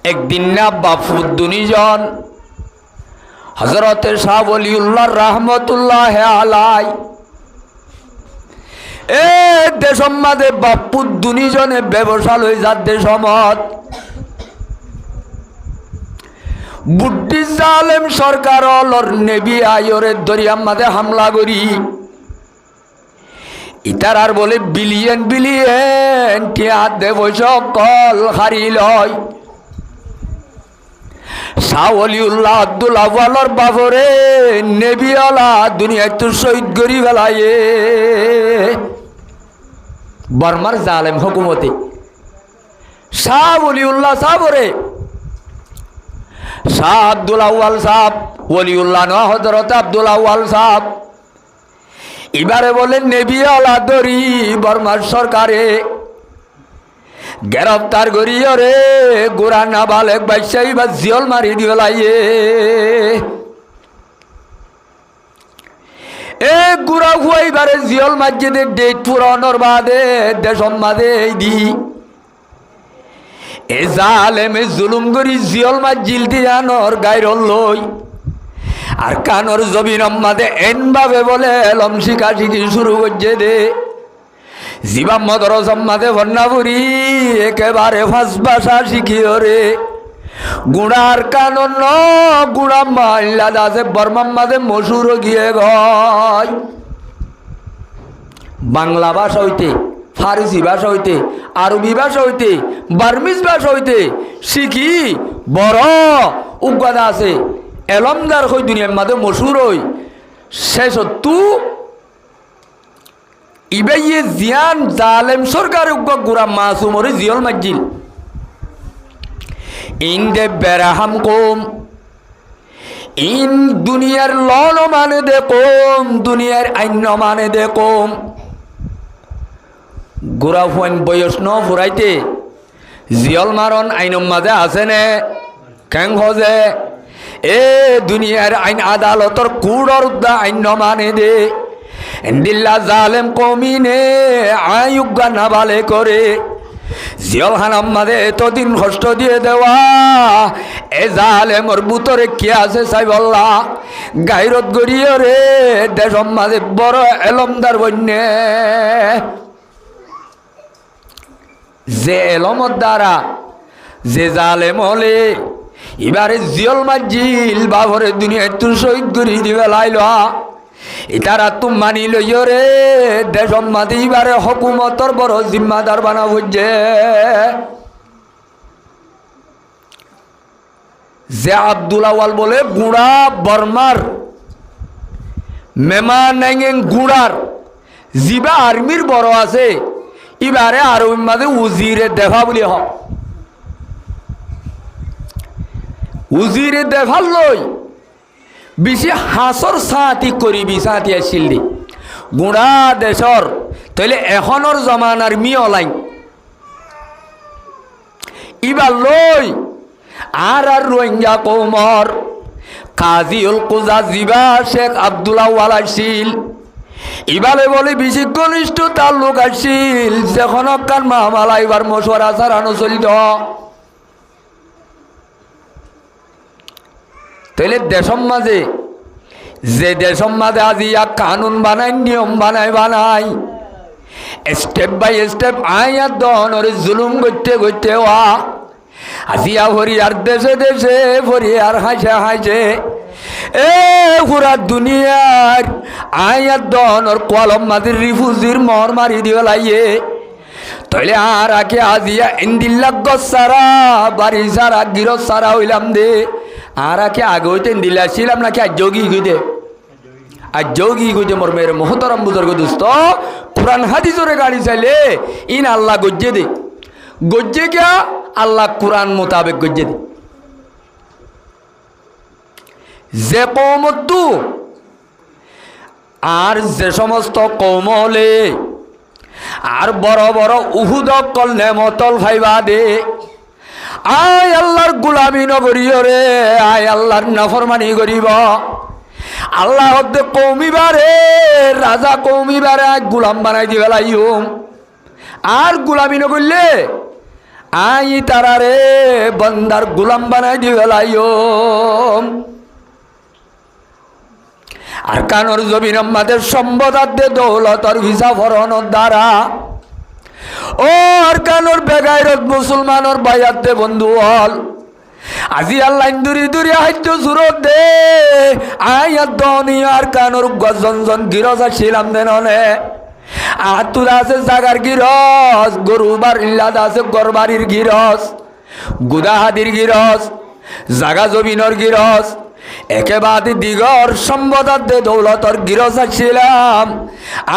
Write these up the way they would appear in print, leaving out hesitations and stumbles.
একদিন না বাপুর দুনিজন হযরতে শাহ ওলিউল্লাহ রাহমাতুল্লাহ আলাই এ দেশম মাঝে বাপুর দুনিজনে ব্যবসা লই যার দেশমত বুদ্ধি জালেম সরকার অলর নেবি আয়রে দরিয়াম মাঝে হামলা করি ইতার আর বলে বিলিয়ন বিলিয়ন টিয়া দেব সকল হারি লয় শাহ ওলিউল্লাহ আব্দুল আউয়ালর বাবরে নেবিওয়ালা দুনিয়ায় তো শহীদ করি ফেলায়ে বর্মার জালেম হুকুমতে শাহ ওলিউল্লাহ সাবরে শাহ আব্দুল আউয়াল সাহ ওলিউল্লাহ ন হযরত আব্দুল আউয়াল সাহ এবারে বলে নেবিওয়ালা দরি বর্মার সরকারে গ্রেফতার করিও রে গোরা না বালেক বাইশাই বা জিয়ল মারি দিলাইয়ে এ গুড়া হুয়াইবারে জিয়ল মসজিদে ডেট পুরানোর বাদে দেশম মাদে দি এ জালেমে জুলুম করি জিয়ল মসজিদ দিয়ানোর গায়রল লই আর কানোর জমিন মাদে এনভাবে বলে এলম শিখা শিখি শুরু করছে দে জীবা মদরসম মাদে ভন্নাপুরি একেবারে ফাঁস ভাষা শিখিও রে গুড়ার কানন ন গুড়া মাল্লা দাসে বর্মার মাঝে মসুর গিয়ে গয় বাংলা ভাষা হইতে ফারসি ভাষা হইতে আরবি ভাষা হইতে বার্মিজ ভাষা হইতে শিখি বড় উজ্ঞাতা আছে এলমদার হই দুনিয়ার মাঝে মসুর হই শেষ তু ইবাইয়ে জিয়ান জালেম সরকার উগ্র গুড়া মাসুমরে জিয়ল মসজিদ ইন দে বেরাহাম কম ইন দুনিয়ার লন মানে দে কম দুনিয়ার আইন মানে দে কম গুড়া ফুয়ান বয়স ন ফুরাইতে জিয়ল মারণ আইন মাঝে আছে নে কেং হজে এ দুনিয়ার আইন আদালতর কুড়র উদ্দা আইন মানে দে দিল্লা জালেম কমিনে আয়ুগা না বালে করে জিয়ল হানাম মাঝে এতদিন কষ্ট দিয়ে দেওয়া এ জালেমর বুতরে কি আছে চাই বললা গাইরত গড়িয়ে রে দেশম মাঝে বড় এলমদার বন্যে যে এলমর দ্বারা যে জালেম হলে এবারে জিয়ল মাজিল বাবরে দুনিয়ায় তুই শহীদ করি দিবে লাইলা ইতারা তুম মানি লইও রে দেশম মাঝে এবারে হকুমতর বড় জিম্মাদার বানা বুঝছে যে আব্দুল আউয়াল বলে গুড়া বর্মার মেমা নাইং গুড়ার জিবা আর্মির বড় আছে এবারে আরো মাঝে উজিরে দেখা বলি হ উজিরে দেখার লই বেশি হাসর সাঁতি করিবি সাঁতি আসিল দি গুড়া দেশর তাইলে এখনর জমানার মিয়লাই ইবার লই আর রোহিঙ্গা কৌমর কাজিউল কুজা জিবা শেখ আব্দুল আউয়াল আসিল ইবালে বলে বেশি ঘনিষ্ঠ তার লোক আসিল যখন কান মামালা এবার মশওয়ারা সারানো চলিত তাইলে দেশম মাঝে যে দেশম মাঝে আজি কানুন বানাই নিয়ম বানাই স্টেপ বাই স্টেপ আয়াত দনরে জুলুম করতে করতে ওয়া আজিয়া ফরিয়ার দেশে দেশে ফরিয়ার হাসে এ পুরা দুনিয়ার আয়াত দনর কলম মাঝির রিফুজির মর মারি দিয়ে লাইয়ে তাইলে আর আকে আজিয়া ইন্দিল্লা গসারা বাড়ি সারা গিরস সারা হইলাম দে আর আকে আগে হইতে দিলা ছিলাম নাকি আজ যোগী গইতে আর যোগী গইতে মোর মেয়ের মোহতরম বুজুর্গ দোস্ত কোরআন হাদিসরে গাড়ি চাইলে ইন আল্লাহ গজ্জে দে গজ্জে क्या আল্লাহ কোরআন মোতাবেক গজ্জে দে যে কৌমতু আর যে সমস্ত কৌম হলে আর বড় বড় উহুদ কল নেমতল ভাইবা দে আয় আল্লাহর গুলামি নগরীয় রে আয় আল্লাহর নাফরমানি করিব আল্লাহ হদ্দে কৌমিবারে রাজা কৌমিবারে গুলাম বানাই দিবে লাইম আর গুলামি নগরলে আই তারারে বন্দার গুলাম বানাই দি ফেলাইও। আর কানোর জমিন আমাদের সম্পদার্থে দৌলতর ভিসা ফরণর দ্বারা ও আর কানোর বেগাইরত মুসলমানর বায়াতে বন্ধু হল আজি আল্লাহ দূরি দূরি হাইতো সুরত দে আয়াত দুনিয়ার কানোর গজন গিরজ ছিলাম দেননে আতুর আছে জাগার গিরজ গরুবার ইল্লাদ আছে গরবাড়ির গিরজ গুদাহাদির গিরজ জাগা জমিনর গিরজ একেবারে দিগর সম্পদার্থে দৌলতর গিরজ ছিলাম।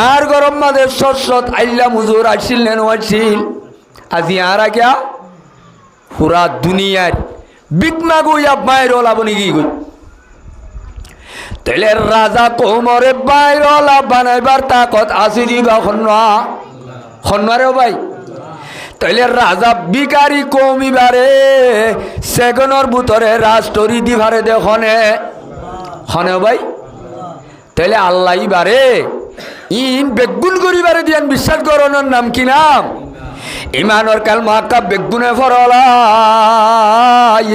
আর গরম মাঝে শস্যত আইলা মুজুর আসিল নেন আসিল আজি আর আজ্ঞা পুরা দুনিয়ার বিকমা গুইয়া বাইর ওলাবনি কি গই তেলে রাজা কোমরে বাইর ওলা বানাইবার তাকত আসি দিবা খন্নারে ভাই তাইলে রাজা বিকারি কমিবারে সেগনের ভিতরে রাষ্ট্রী দিবারে দেখনে হনে ভাই তাইলে আল্লাহ বারে ইন বেগুন করিবারে দিয়ান বিশ্বাস করণের নাম কি নাম ইমানর কালমা কা বেগুনে ফরলা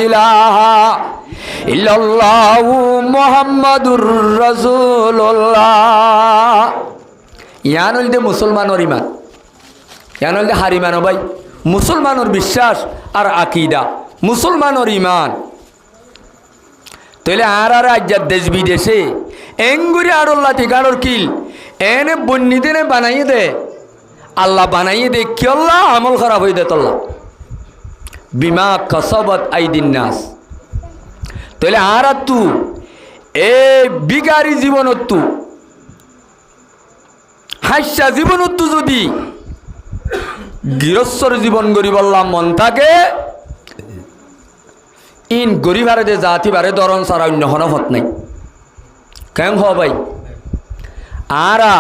ইলাহা ইল্লাল্লাহু মুহাম্মাদুর রাসূলুল্লাহ ইয়ান হইতে মুসলমানের ইমান ইয়ান হইতে হারিমান ভাই মুসলমানের বিশ্বাস আর আকিদা মুসলমানের ইমান তাহলে আর রাজ্যার দেশ বিদেশে এঙ্গুরি আড়ল্লা ঠিকানোর কিল এনে বন্যি দিনে বানাইয়ে দে আল্লাহ বানাইয়ে দে কি আল্লাহ আমল খারাপ হয়ে দে তল্লা বিমা কসবত আইদিন নাস তাহলে আর তু এ বিগারি জীবনত তু হাস্যা জীবনত তু যদি গৃহস্থর জীবন গরিব আল্লাহ মন থাকে ইন গরিবারে দে জাতি বারে দরন সারা অন্য কোনো হত নাই কেন হ ভাই আরা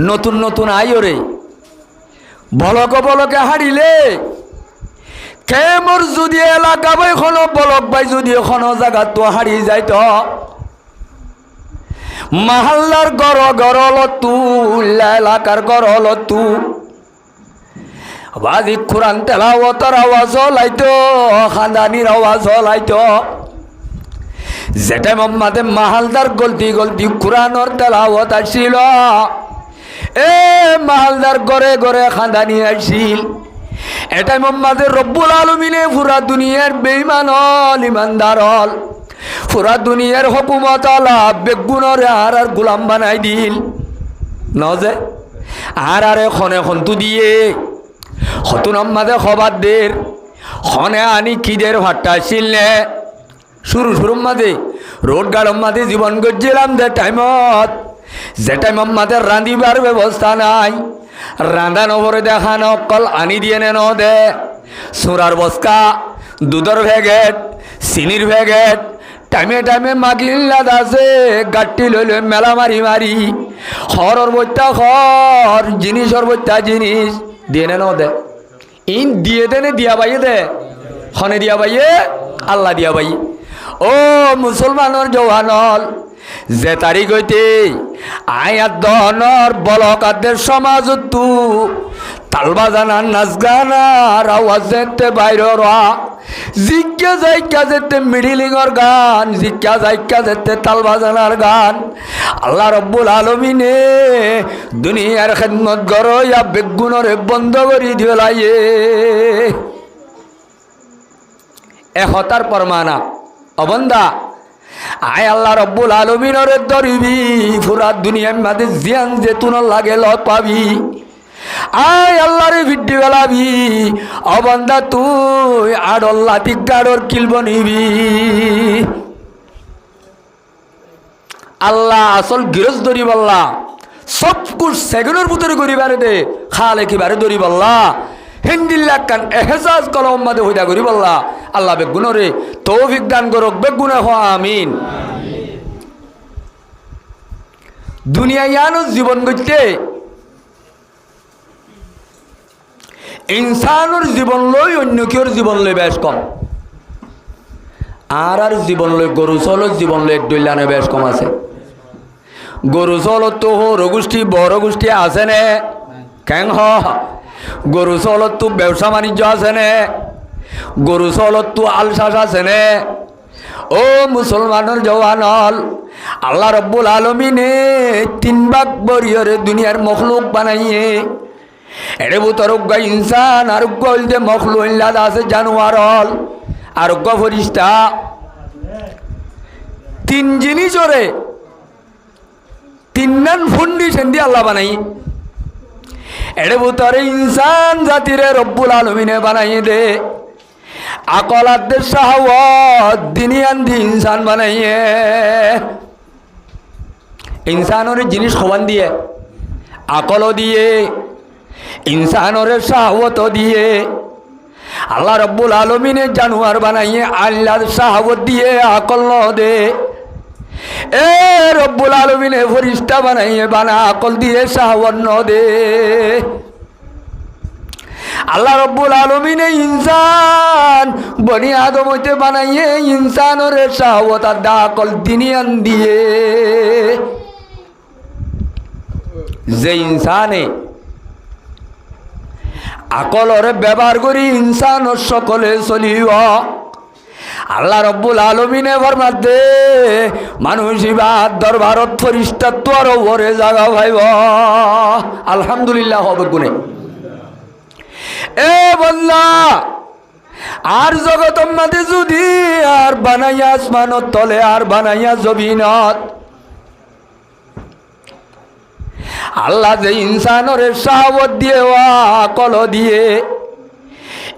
নতুন নতুন আইরে বলকে হারিলে কেমর যদি এলাকা ভাই কোনো বলক ভাই যদি কোনো জায়গা তো হারিয়ে যাইত মাহাল্লার গড় লতু এলাকার গড় লতু বাজি কোরআন তেলাওয়াতের আওয়াজ হলাইতো খানদানির আওয়াজ হলাইতো যেটা মোহাম্মদে মাহালদার গলতি কোরআনের তেলাওয়াত আসছিল এ মাহালদার ঘরে ঘরে খানদানি আসছিল এটাই মোহাম্মদের রব্বুল আলমিনে পুরা দুনিয়ার বেঈমান হল ইমানদার হল পুরা দুনিয়ার হুকুমত আলা বেগুনের আর গোলাম বানাই দিল নজে আর খনে খন্তু দিয়ে হতুন আম্মাদে খবর দের খনে আনি কিদের ভাট্টা ছিল নে শুরু মাঝে রোড গাড় মাঝে জীবন গজিলাম যে টাইমত যে টাইম আমাদের রাঁধিবার ব্যবস্থা নাই রাঁধা নবরে দেখানো কল আনি দিয়ে নে দে সুরার বস্কা দুধর ভেগেট চিনির ভেগেট টাইমে টাইমে মাগিল্লাদ আছে গাঠটি লইলে মেলা মারি খরর বইটা খর জিনিসর বইটা জিনিস দিয়ে নে দে ইন দিয়ে দেনে দিয়া বাইয়ে দে খনে দিয়া বাইয়ে আল্লাহ দিয়া বাইয়ে ও মুসলমানের জওয়ানল যে তারিখ হইতে আয়াত দহনের বলকাদের সমাজ তু তালবাজানার নাচ গানার আওয়াজ যেতে বাইরে রা জিজ্ঞা যাইকা যেতে মিডিলিংর গান জিজ্ঞা যাইকা যেতে তালবাজানার গান আল্লাহ রব্বুল আলমিনে দুনিয়ার খেদমত গড়ইয়া বেগুনরে বন্ধ করি দিলাইয়ে হতার পরমানা অবন্দা আয় আল্লাহ রব্বুল আলমিনের দরিবি পুরা দুনিয়ার মাঝে জিয়ান যেতুন লাগে ল পাবি আয় আল্লাহরে ভিড্ডি বেলাবি অবন্দা তুই আড়ল্লা তিগাড়র কিলব নিবি আল্লাহ আসল গিরজ দরি বল্লা সব কুছ সেগুনের ভিতরে করিবারে দে খালে কিবারে দরি বল্লা হিন্দিল্লা কান এহসাস কলম মাদে হইদা করি বল্লা আল্লাহ বেগুনরে তৌফিক দান করক বেগুনে হ আমিন দুনিয়া ইয়ানো জীবন গইতে ইনসানের জীবন লই অন্য কেউর জীবন লই বেশ কম আর জীবন লই গরু চলত জীবন লই দৈলানে বেশ কম আছে গরু চলত তো সৰু গোষ্ঠী বড় গোষ্ঠী আছে নে কেং গরু চলত তো ব্যবসা বাণিজ্য আছে নে, গরু চলত তো আলসাস আছে নে। ও মুসলমানের জওয়ান হল, আল্লাহ রব্বুল আলমিনে 3 ভাগ বরিয়রে দুনিয়ার মখলুক বানাইয়ে এর ভিতর ইনসান, আরোগ্য হইতে মখলুক আছে জানোয়ার হল, আরোগ্য ফরিস্তা। 3 জিনিসরে 3 নান ফাউন্ডেশন দিয়ে আল্লাহ বানাই। এর ভিতরে ইনসান জাতিরে রব্বুল আলমিনে বানাই দে আকলাদের শাহওয়াত দিনিয়ান দি ইনসান বানাইয়ে। ইনসানের জিনিস খবান দিয়ে, আকলও দিয়ে, ইনসানের শাহওয়াত দিয়ে আল্লাহ রব্বুল আলমিনে জানোয়ার বানাইয়ে আল্লাহর শাহওয়াত দিয়ে আকল ন দে। এ রব্বুল আলমিনে ফরিস্তা বানাইয়ে বানা আকল দিয়ে শাহওয়াত ন দে। আল্লাহ রব্বুল আলমিনে ইনসান বনি আদম হইতে বানাইয়ে ইনসানের শাহওয়াত আর আকল দিনিয়ান দিয়ে। যে ইনসানে আকলরে ব্যবহার করি ইনসানের সকলে চলিব। আল্লাহ রব্বুল আলমিনে ফরমাতে মানুষ ইবাদ দরবারত ফরিস্তাত্ব আর ওরে জাগা ভাইব। আলহামদুলিল্লাহ হবে গুনে। এ বল্লা আর জগত মাঝে যদি আর বানাইয়া আসমানত তলে আর বানাইয়া জমিনত আল্লাহ যে ইনসানের শাহওয়াত দিয়ে আকল দিয়ে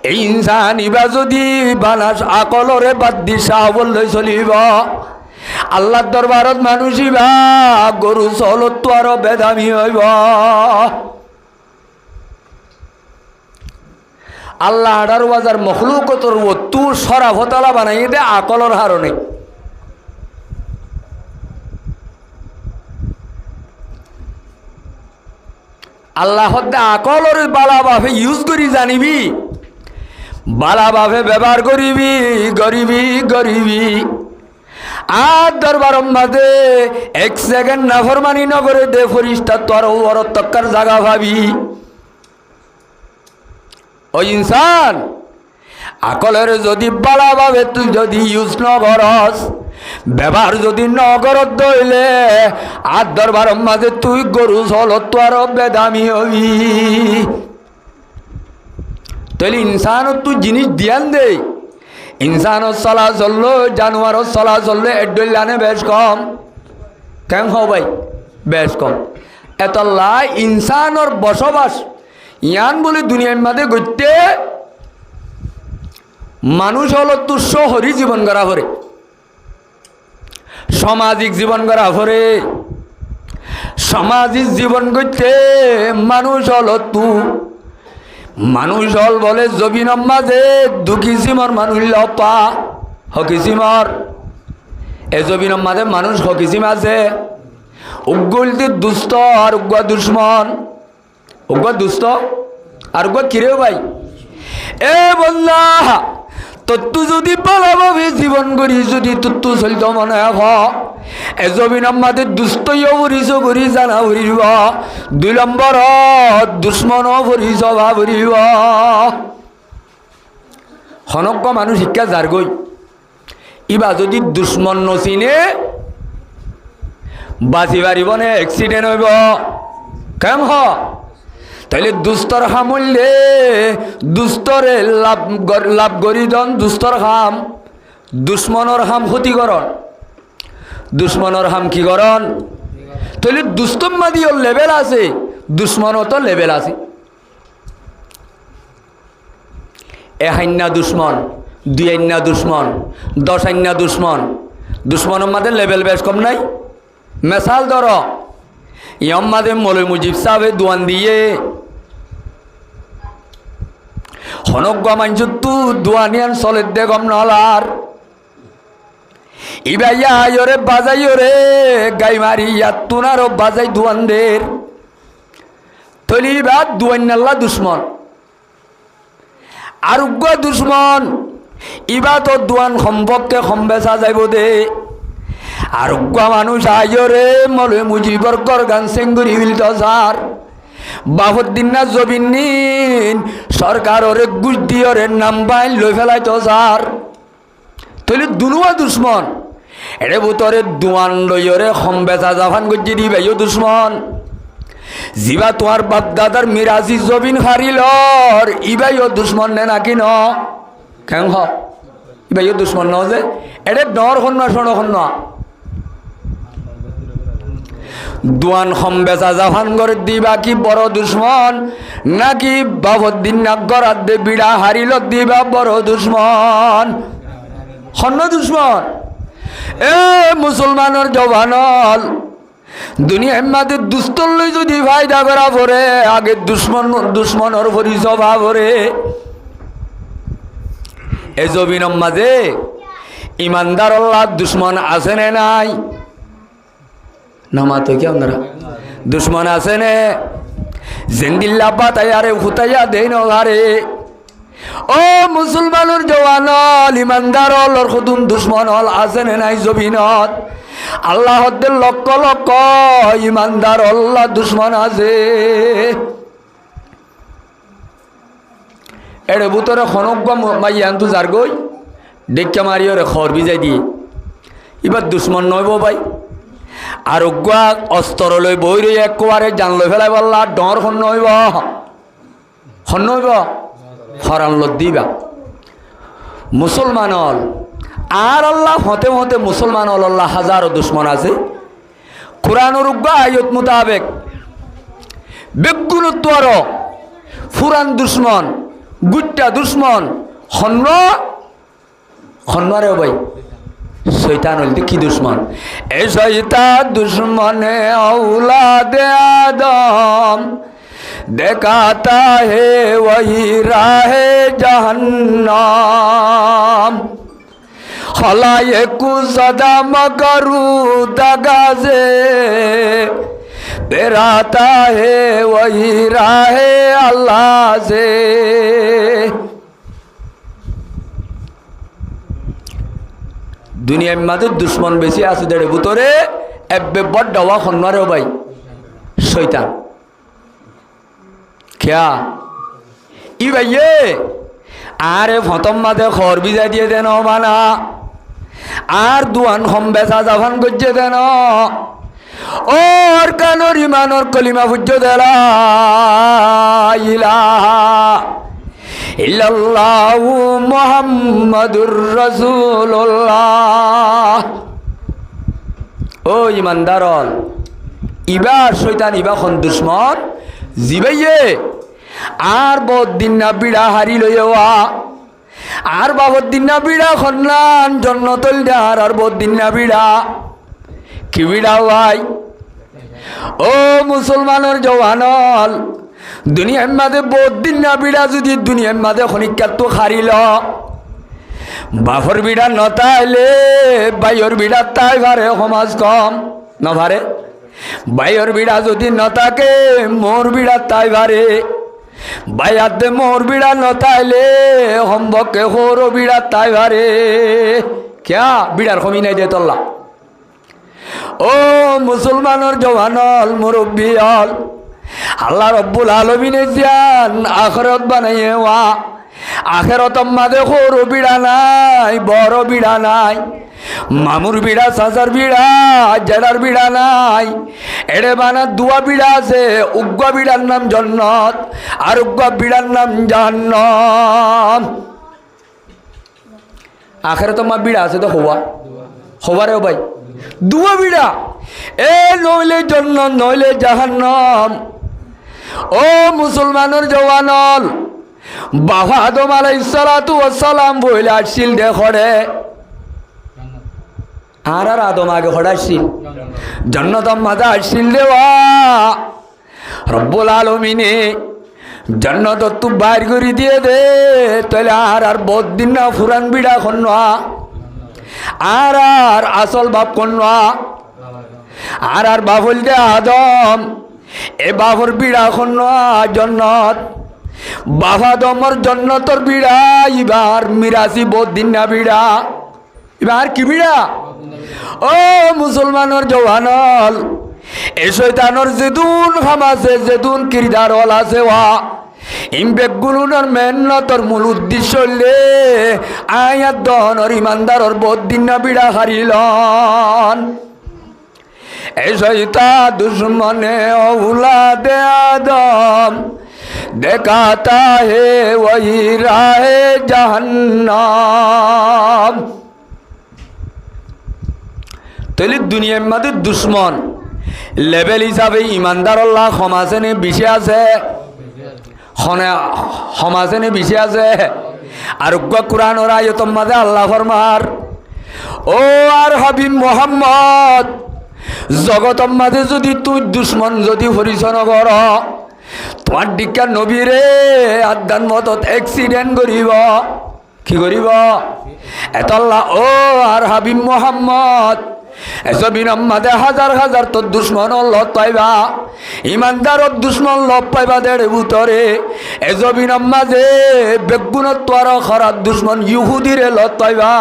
এই ইনসান ইবা যদি বানাস আকলরে বাদ দি শাহওয়াত লই চলিব আল্লাহর দরবারত মানুষ ইবা গরু চলত তো আরো বেদামি হইব। আল্লাহ 18,000 মখলুকতর তু সরাফতলা বানাই দে আকলর হারণে। আল্লাহ আকলর বালাভাবে ইউজ করি জানিবি, বালাভাবে ব্যবহার করিবি, গরিবি গরিবি আর দরবার মাঝে 1 সেকেন্ড নাফরমানি নগরে দে ফরিস্তা তোর ওর তক্কার জাগা ভাবি। ও ইনসান আকলের যদি বালাভাবে তুই যদি ইউজ ন করস, ব্যবহার যদি ন করত দইলে আর দরবার মাঝে তুই গরু চলত তো আরো বেদামি হবি। তাহলে ইনসানত তুই জিনিস দিয়ান দে। ইনসানত চলা চললো, জানোয়ারত চলা চললে এডলানে বেশ কম। কেন হও ভাই বেশ কম। এতলা ইনসানর বসবাস ইয়ান বলে দুনিয়ার মাঝে গইতে মানুষ হল তুই শহরী জীবন করা করে, সামাজিক জীবন করা করে। সামাজিক জীবন করতে মানুষ হল তু মানুষ হল বলে জবিনম মাঝে 2 কিসিমর মানুষ লপা হকিসিমর। এ জবিনম মাঝে মানুষ হকিসিম আছে, উগ্গলতে দুস্থ আর উগ্র দুশ্মন। উগ্র দুস্থ আর উগ্র কিরেও ভাই। এ বললা তত্তু যদি ভালোভাবে জীবন করি যদি তত্তু চলত মনে হ এ জমিন মাঝে দুস্থইও ভরিছ ভরি জানা ভরিব, 2 নম্বর দুশ্মনও ভরিছ ভা ভরিব। হনজ্ঞ মানুষ শিক্ষা যার গই ইবা যদি দুশ্মন নচিনে বাঁচি পারিব নে এক্সিডেন্ট হইব। কেম হ তাইলে দুস্তর হামুললে দুস্তরে লাভ গরিদন দুস্তর হাম, দুশ্মনর হাম ক্ষতিকরণ। দুশ্মনর হাম কি করণ? তাইলে দুস্তম্মাদিও লেভেল আছে, দুশ্মনও তো লেভেল আছে। 1 আইনা দুশ্মন, 2 আইনা দুশ্মন, 10 আইনা দুশ্মন। দুশ্মনের মাঝে লেভেল বেশ কম নাই। মেসাল ধর ইয়াম মাঝে মৌলভী মুজিব সাহেব দোয়ান দিয়ে হনজ্ঞ মানুষ তু দোয়ানিয়ান চলে দে গম নলার ইবাইয়া আয়রে বাজাই রে গাই মারি তুনারও বাজাই দোয়ানদের তলি বা দোয়ান্নাল্লা দুশ্মন আরোগ্য দুশ্মন ইবা তো দোয়ান সম্পর্কে সম্বেচা যাইব দে। আরোগ্য মানুষ আয়রে মৌলভী মুজিবর গরগান সেঙ্গুরি বিলতসার বাপর দিন না জবিন নিন সরকার ওরে ঘুষ দিয়ে ওরে নাম বাইন লই ফেলাই তো স্যার তৈলে দুনুয়া দুশ্মন এরে বুতরে দুয়ান লই ওরে সম্বেচা জাফান গজ্জি দিবাইও দুশ্মন জিবা তোমার বাপ দাদার মিরাজি জবিন হারিলর ইবাইও দুশ্মন নে নাকি ন কেন হ ইবাইও দুশ্মন ন যে এরে ডর হন শোনো হন দুয়ান সম্বেচা জাফান করে দিবা কি বড় দুশ্মন নাকি বাবদ্দিন নাগরাত দে বিড়া হারিলত দিবা বড় দুশ্মন হন্য দুশ্মন এ মুসলমানের জবানল দুনিয়ার মাঝে দুস্তর লই যদি ফায়দা করা পরে আগে দুশ্মনের পরিচয় ভাবরে এ জবিনের মাঝে ইমানদার আল্লাহ দুশ্মন আছে না নাই নামা তো কি আপনারা দুশ্মন আছে নে জেন্দিল্লা বাতায়ারে হুতাইয়া দেই নারে ও মুসলমানের জওয়ানল ইমানদার হলর খুদুন দুশ্মন হল আছে নে নাই জবিনত আল্লাহ লক্ষ লক্ষ ইমানদার আল্লাহ দুশ্মন আছে এড়ে বুতরে খনক মাইয়ান্তু যার গই ডেক্কা মারিও রে খর বিজাই দিয়ে এবার দুশ্মন নইব ভাই আর অস্ত্র লই বই রই একবারে জান লই ফেলাই বললা ডর হন নইব ফরান লত দিবা মুসলমান হল আর আল্লাহ হতে হতে মুসলমান হল আল্লাহ হাজারো দুশ্মন আছে কোরআনুর উগ্র আয়াত মোতাবেক বেগুণত্বর ফুরান দুশ্মন গুট্টা দুশ্মন হন্নরে ভাই শৈতান হইল কি দুশ্মন এ শৈতান দুশ্মনে औलादे आदम देखाता है वही राहे जहन्नम खलायकु सदा मकरू दगा से बेराता है वही राहे अल्लाह से দুনিয়ার মাঝে দুশ্মন বেশি আছে দেড়ে ভিতরে এবে বড় ডাওয়া খন্নারে ভাই শয়তান খেয়া ই ভাইয়ে আরে ফতম মাঝে খর বিজাই দিয়ে দেন মানা আর দুয়ান সম্বেচা জাফান গজ্জে দেন ওর কানোর ইমানোর কলিমা ফুজ্জ দেলা ইলাহা ইল্লাল্লাহু মুহাম্মাদুর রাসূলুল্লাহ ও ইমানদারল ইবা শয়তান ইবা খন দুশ্মন জিবাইয়ে আর বহুত দিন না বিড়া হারি লইয়া আর বাবদ দিন না বিড়া খন্নান জন্নতল ডার আর বহুত দিন না বিড়া কি বিড়া ভাই ও মুসলমানের জওয়ানল দুনিয়ার মাঝে বহুত দিন না বিড়া যদি দুনিয়ার মাঝে খনিকার তো হারিল বাফর বিড়া নতাইলে বাইর বিড়া তাই ভারে সমাজ কম নভারে বাইর বিড়া যদি নতাকে মোর বিড়া তাই ভারে বাইয়াতে মোর বিড়া নতাইলে সম্ভকে সৌর বিড়া তাই ভারে ক্যা বিড়ার কমি নাই দে তল্লা ও মুসলমানের জওয়ানল মুরব্বী হল আল্লাহ রব্বুল আলামিনে জান আখিরাত বানাইয়ে ওয়া আখিরাত মাঝে সরু বিড়া নাই বড় বিড়া নাই মামুর বিড়া সাসার বিড়া জেডার বিড়া নাই এড়ে বানা দুয়া বিড়া আছে উগ্গা বিড়ার নাম জান্নাত আর উগ্গা বিড়ার নাম জাহান্নাম আখিরাত মা বিড়া আছে তো হওয়ারে ভাই দুয়া বিড়া এ নইলে জান্নাত নইলে জাহান্নাম ও মুসলমানের জওয়ানল বাবা আদম আলাইহিস সালাতু ওয়াস সালাম বইলা আসছিল দেখরে আর আদম আগে হড়াইছিল জান্নাত মাদা আসছিল দেওয়া রব্বুল আলামিনে জান্নাত তু বাইর করে দিয়ে দে তাহলে আর বহুত দিন না ফুরান বিড়া খন্না আর আসল বাপ কন্যা আর বাবুল দে আদম এ বাবর বিড়া খন্না জন্নত বাবা দমর জন্নতর বিড়া এবার মিরাসি বহুত দিন না বিড়া এবার কি বিড়া ও মুসলমানের জওয়ানল এই শয়তানোর যেদুন খাম আছে যেদুন কিরদার হল আছে ওয়া ইমবেগুলোর মেহনতর মূল উদ্দেশ্য হইলে আয়াত দহনর ইমানদারর বহুত দিন না বিড়া হারিলন এই শয়তা দুশ্মনে औलादे आदम দেখাতা হে ওহি রাহে জাহান্নাম। তাহলে দুনিয়ার মধ্যে দুশ্মন লেভেল হিসাবে ইমানদার আল্লাহ সমাজে বেশি আছে, সমাজে বেশি আছে। আর কোরআনের আয়াতের মধ্যে আল্লাহ ফরমার ও আর হাবিব মোহাম্মদ জগতের মাঝে যদি তুই দুশ্মন যদি পরিচয় কর তোমার দিকা নবীরে আদান মতত এক্সিডেন্ট করিব। কি করিব? এত আল্লাহ ও আর হাবিব মোহাম্মদ এসবিন মাঝে হাজার হাজার তোর দুশ্মন লত পাইবা, ইমানদারত দুশ্মন লব পাইবা দেড় ভিতরে এজবিন মাঝে বেগুনত আর খরাত দুশ্মন ইহুদিরে লত পাইবা।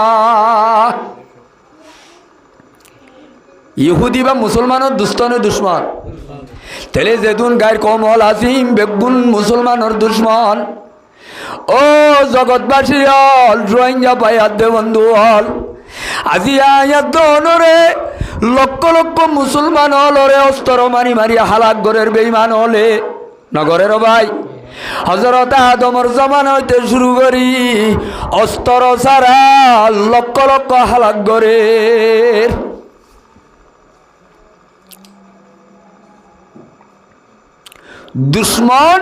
ইহুদি বা মুসলমানের দুস্তনের দুশ্মন। তেলে যেদুন গায়ের কমল আসিম বেগুন মুসলমানের দুশ্মন। ও জগৎবাসী হল রোহিঙ্গা পাইয়াত দে বন্ধু হল আজি আয়াত দনরে লক্ষ লক্ষ মুসলমান হলরে অস্ত্র মারি মারি হালাক গরের বেঈমান হলে নগরের ভাই হযরত আদমর জামান হইতে শুরু করি অস্ত্র ছাড়া লক্ষ লক্ষ হালাক গরের। দুশ্মন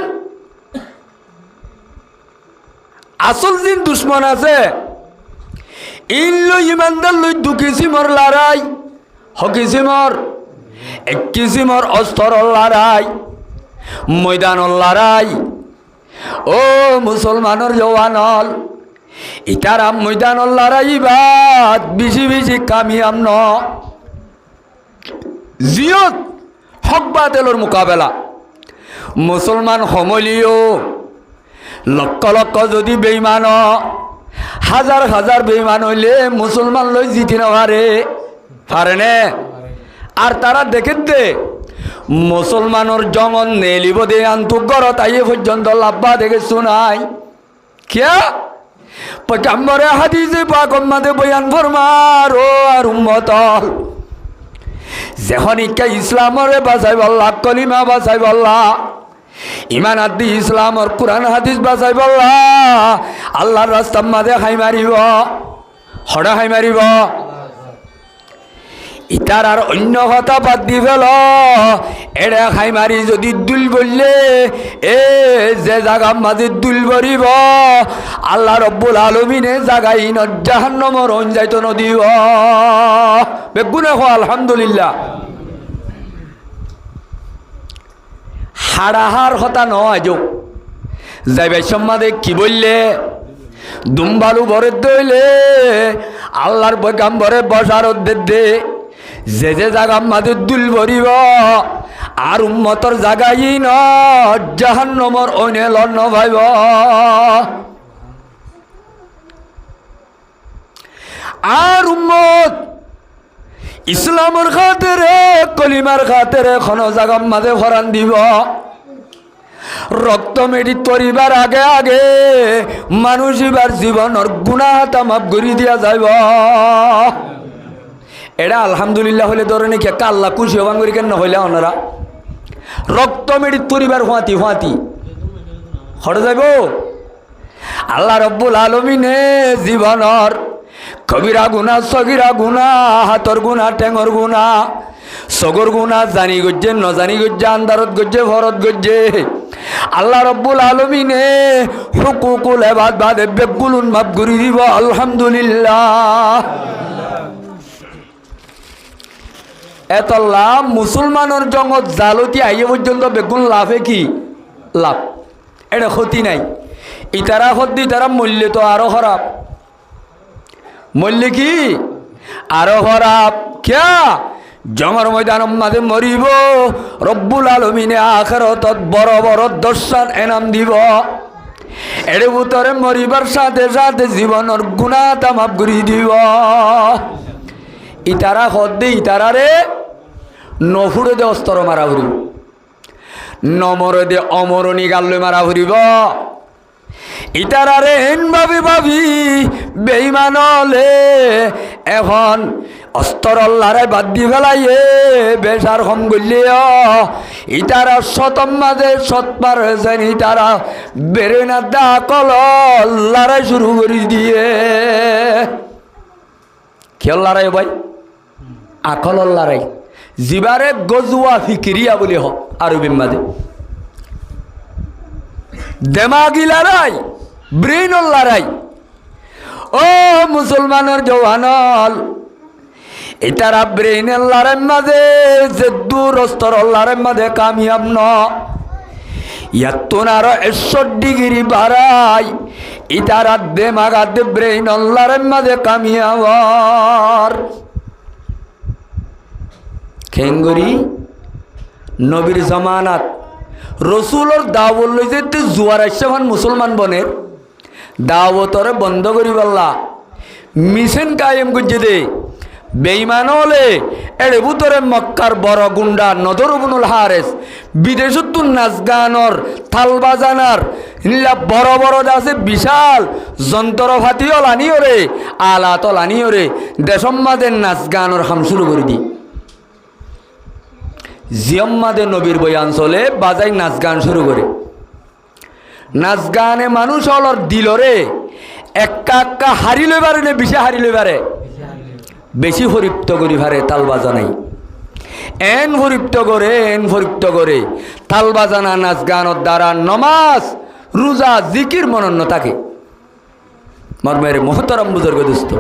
আসল দিন দুশ্মন আছে ইল্লো ইমানদার লই দু কিসিমর লড়াই হকিসিমর এক কিসিমর অস্ত্র লড়াই ময়দানর লড়াই। ও মুসলমানের জওয়ানল ইতারা ময়দানর লড়াই বাদ বেশি বেশি কামিয়াম ন জিয়ত হক বাতিলের মোকাবেলা মুসলমান সমলিও লক্ষ লক্ষ যদি বেঈমান হাজার হাজার বেঈমান হইলে মুসলমান লই জিতি না পারে নে। আর তারা দেখে দে মুসলমানের জঙ্গল নেলিব দে আন্তু গর তাই পর্যন্ত লাভবা দেখে শোনাই কিয়া পয়গম্বরে হাদিসে পাক উম্মতে বয়ান ফরমার ও আর উম্মত যখন ইকা ইসলামরে বাঁচাই বল্লা কলিমা বাঁচাই বল্লা ইমান আদি ইসলাম আর কুরআন হাদিস বাঁচাই বল্লা আল্লাহর রাস্তার মাঝে হাই মারিব হড়া হাই মারিব। ইতার আর অন্য কথা বাদ দি ফেল এড়ে খাই মারি যদি দুল বললে এ যে জায়গার মাঝে দুল ভরিব আল্লাহ রব্বুল আলমিনে জাগাই ন জাহান্নামর অঞ্জাইত নদীব বেগুনে হো আলহামদুলিল্লাহ। হাড়াহার হতা নয় যাইবে সম্মাদে কি বললে দুম্বালু ভরে দইলে আল্লাহর পয়গম্বরে বসার দে যে যে জায়গার মাঝে দুল ভরিব আর উম্মতর জাগাই ন জাহান্নামর অনে লন্ন ভাইব। আর উম্মত ইসলামের খাতিরে কলিমার খাতিরে কোন জায়গার মাঝে ফরান দিব রক্ত মেডি তরিবার আগে আগে মানুষ এবার জীবনের গুনাহ মাফ করে দিয়া যাইব। এটা আলহামদুলিল্লাহ হলে ধরে নাকি একটা আল্লাহ খুশি হবান করি কেন হইলে ওনারা রক্ত মেডি তরিবার হুঁয়াতি হুঁয়াতি হরে যাইব। আল্লাহ রব্বুল আলমিনে জীবনের কবিরা গুণা সগিরা গুণা হাতর গুণা টেঙর গুণা সগর গুণা জানি গজ্জে নজানি গজ্জে আন্দারত গজ্জে ভরত গজ্জে আল্লাহ রব্বুল আলমিনে হুকুকুল এবাদ বাদে বেগুলুন মাফ করে দিব আলহামদুলিল্লাহ। এতলা মুসলমানের জগৎ জালতি আইয়ে পর্যন্ত বেগুন লাভে কি লাভ এটা ক্ষতি নাই। ইতারা ক্ষতি তারা মূল্য তো আরো খারাপ মূল্য কি আরো খারাপ ক্যা জমর ময়দান মাঝে মরিব রব্বুল আলমিনে আখিরাতত বড় বড় দর্শন এনাম দিব। এর ভিতরে মরিবার সাথে সাথে জীবনের গুনাহ মাফ করে দিব। ইতারা খদ্দে ইতারারে নফুরে দে অস্তর মারা ফুরিব, নমরে দে অমরণী গাল্লৈ মারা ফুরিব। ইটার আরে হেন ভাবি বেইমান হলে এখন অস্তর আল্লাহরে বাদ দি ফেলাইয়ে বেসার কম গলিয়ে ইটারা শতম মাঝে সৎপার হয়েছেন, ইটারা বেরেনা দা কল লড়াই শুরু করে দিয়ে। খেয়াল লড়াই ভাই, আকল লড়াই জিবারে গজুয়া ফিকিরিয়া বলি হোক আরবি মাঝে দেমাগি লড়াই, ব্রেইনর লড়াই। ও মুসলমানের জওয়ানল, এটারা ব্রেইনের লড়াই মাঝে যে দূর স্তর লড়াই মাঝে কামিয়াব ন ইয়াতুন আরো 100 ডিগ্রি বাড়াই ইটারা দেমাগাতে ব্রেইনের লড়াই মাঝে কামিয়াবার খেঙ্গুরি নবীর জমানাত রসুলর দাওয়াত লই যেতে জুয়ার আসছে মুসলমান বনের দাওয়াতরে বন্ধ করি পাল্লা মিশন কায়েম করছে দে বেঈমান হলে এর ভিতরে মক্কার বড় গুন্ডা নদর ইবনুল হারেস বিদেশত নাচ গানর থাল বাজানার বড় বড় আছে বিশাল যন্ত্রপাতিও লানিও রে আলাত লানিও রে দেশম্মাদের নাচ গানর হাম শুরু করে দি জিয়ম্মাদের নবীর বয়ান চলে বাজাই নাচ গান শুরু করে। নাচ গানে মানুষ অলর দিলরে একা একা হারি লই পারে, বেশি হারি লই পারে, বেশি ফরিপ্ত করি পারে তাল বাজানাই এন ফরিপ্ত করে তাল বাজানা নাচ গানের দ্বারা নমাজ রোজা জিকির মনন্য থাকে। মর্মের মোহতরম বুজুর্গ দোস্ত,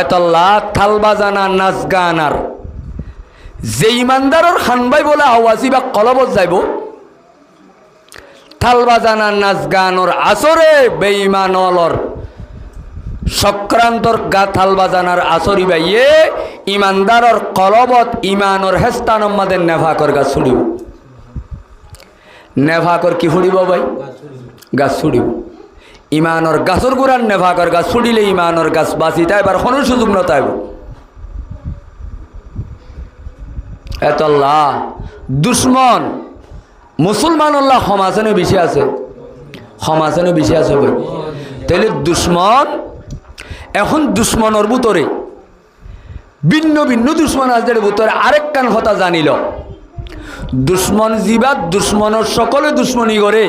এতল্লা থাল বাজানা নাচ গানার যে ইমানদারর খানবাই বলে আওয়াজি বা কলবত যাইব থাল বাজানা নাচ গানর আসরে বেঈমানলর সক্রান্তর গা থাল বাজানার আসরি বাইয়ে ইমানদারর কলবত ইমানর হেস্তানম মাদের নেফাকর গাছ ছুড়িব। নেফাকর কি ফুড়িব ভাই? গাছ ছুড়িব। ইমানর গাছর গুড়ার নেফাকর গাছ ছুড়িলে ইমানর গাছ বাঁচি তাই এবার কোনো সুযোগ নতাইব। এতল্লা দুশ্মন মুসলমানল্লাহ সমাজনে বেশি আছে, সমাজনে বেশি আছে বই তাইলে দুশ্মন এখন দুশ্মনের ভিতরে ভিন্ন ভিন্ন দুশ্মন আছে ভিতরে আরেক কান কথা জানিল দুশ্মন জিবাত দুশ্মনের সকলে দুশ্মনী করে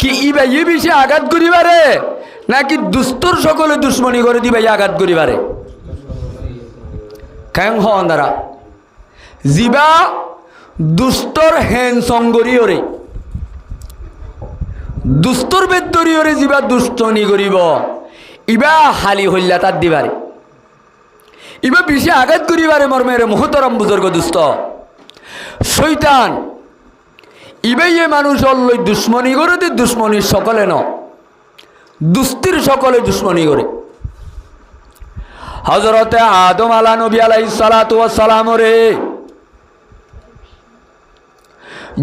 কি ইবা ই বেশি আঘাত করিবারে নাকি দুস্তর সকলে দুশ্মনী করে দিবা আঘাত করিবারে কেন হন দ্বারা জিবা দুস্তর হেন সঙ্গরিয়রে দুস্তর বেদরিয়রে জিবা দুষ্টনি করিব ইবা হালি হইলা তার দিবারে ইবা বেশি আঘাত করিবারে মর্মের মোহতরম বুজুর্গ দুষ্ট শৈতান ইবাই এ মানুষ অল্লই দুশ্মনী করে দে দুশ্মনীর সকলে ন দুস্তির সকলে দুশ্মনী করে। হযরতে আদম আলা নবী আলাইহিস সালাতু ওয়াস সালাম রে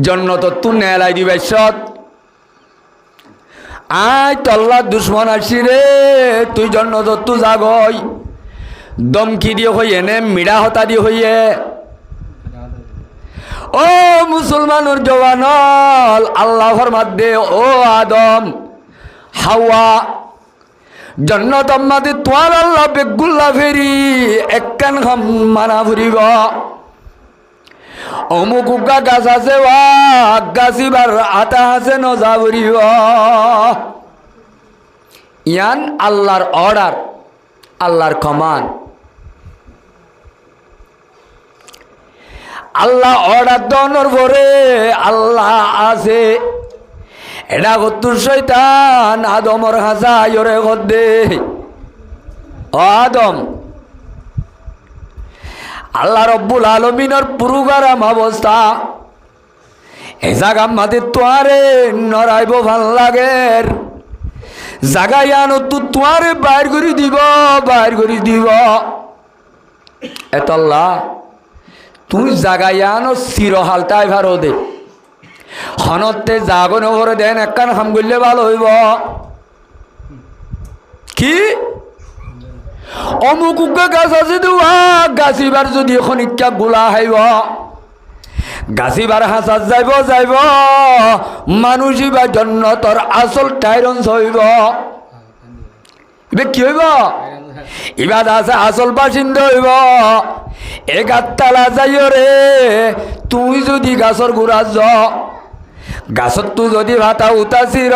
জন্নত তু নেলাই দিবাইছত আয় তল্লা দুশ্মন আসি রে তুই জন্নত তু জাগই দমকি দিয়ে হই এনে মিড়া হতা দিয়ে হইয়ে ও মুসলমানের জওয়ানল আল্লাহ ফরমাত দে ও আদম হাওয়া জন্নত মাদে তোয়ার আল্লাহ বেগুল্লা ফেরি একখান খাম মানা ফুরিব অমুক গাছ আছে গাছিবার আটা আছে নজা ফুরিব ইয়ান আল্লাহর অর্ডার আল্লাহর কমান আল্লাহ অর্ডার দনর পরে আল্লাহ আছে এটা কত্তুর শয়তান আদমর হাসা ইরে গদ্দে ও আদম আল্লাহ রব্বুল আলমিনের পুরুগারাম অবস্থা এ জাগা মাদের তোয়ারে নড়াইব ভাল লাগের জাগাই আনো তু তোয়ারে বাইর করে দিব এতল্লা তুই জাগাই আনো চিরহালটাই ভারো দে হনতে জাগন ভরে দেন একখান খাম করলে ভালো হইব কি অমুক উগ্র গাছ আছে দুয়া গাছিবার যদি খনিকা গোলা হাইব গাছিবার হাঁচাত যাইব মানুষই বা জন্য তোর আসল টাইরন্স হইব এবার কি হইব এবার আছে আসল বাসিন্দা হইব এগারতলা যাইও রে তুই যদি গাছর গুড়া য গাছত তুই যদি ভাতা উতাছির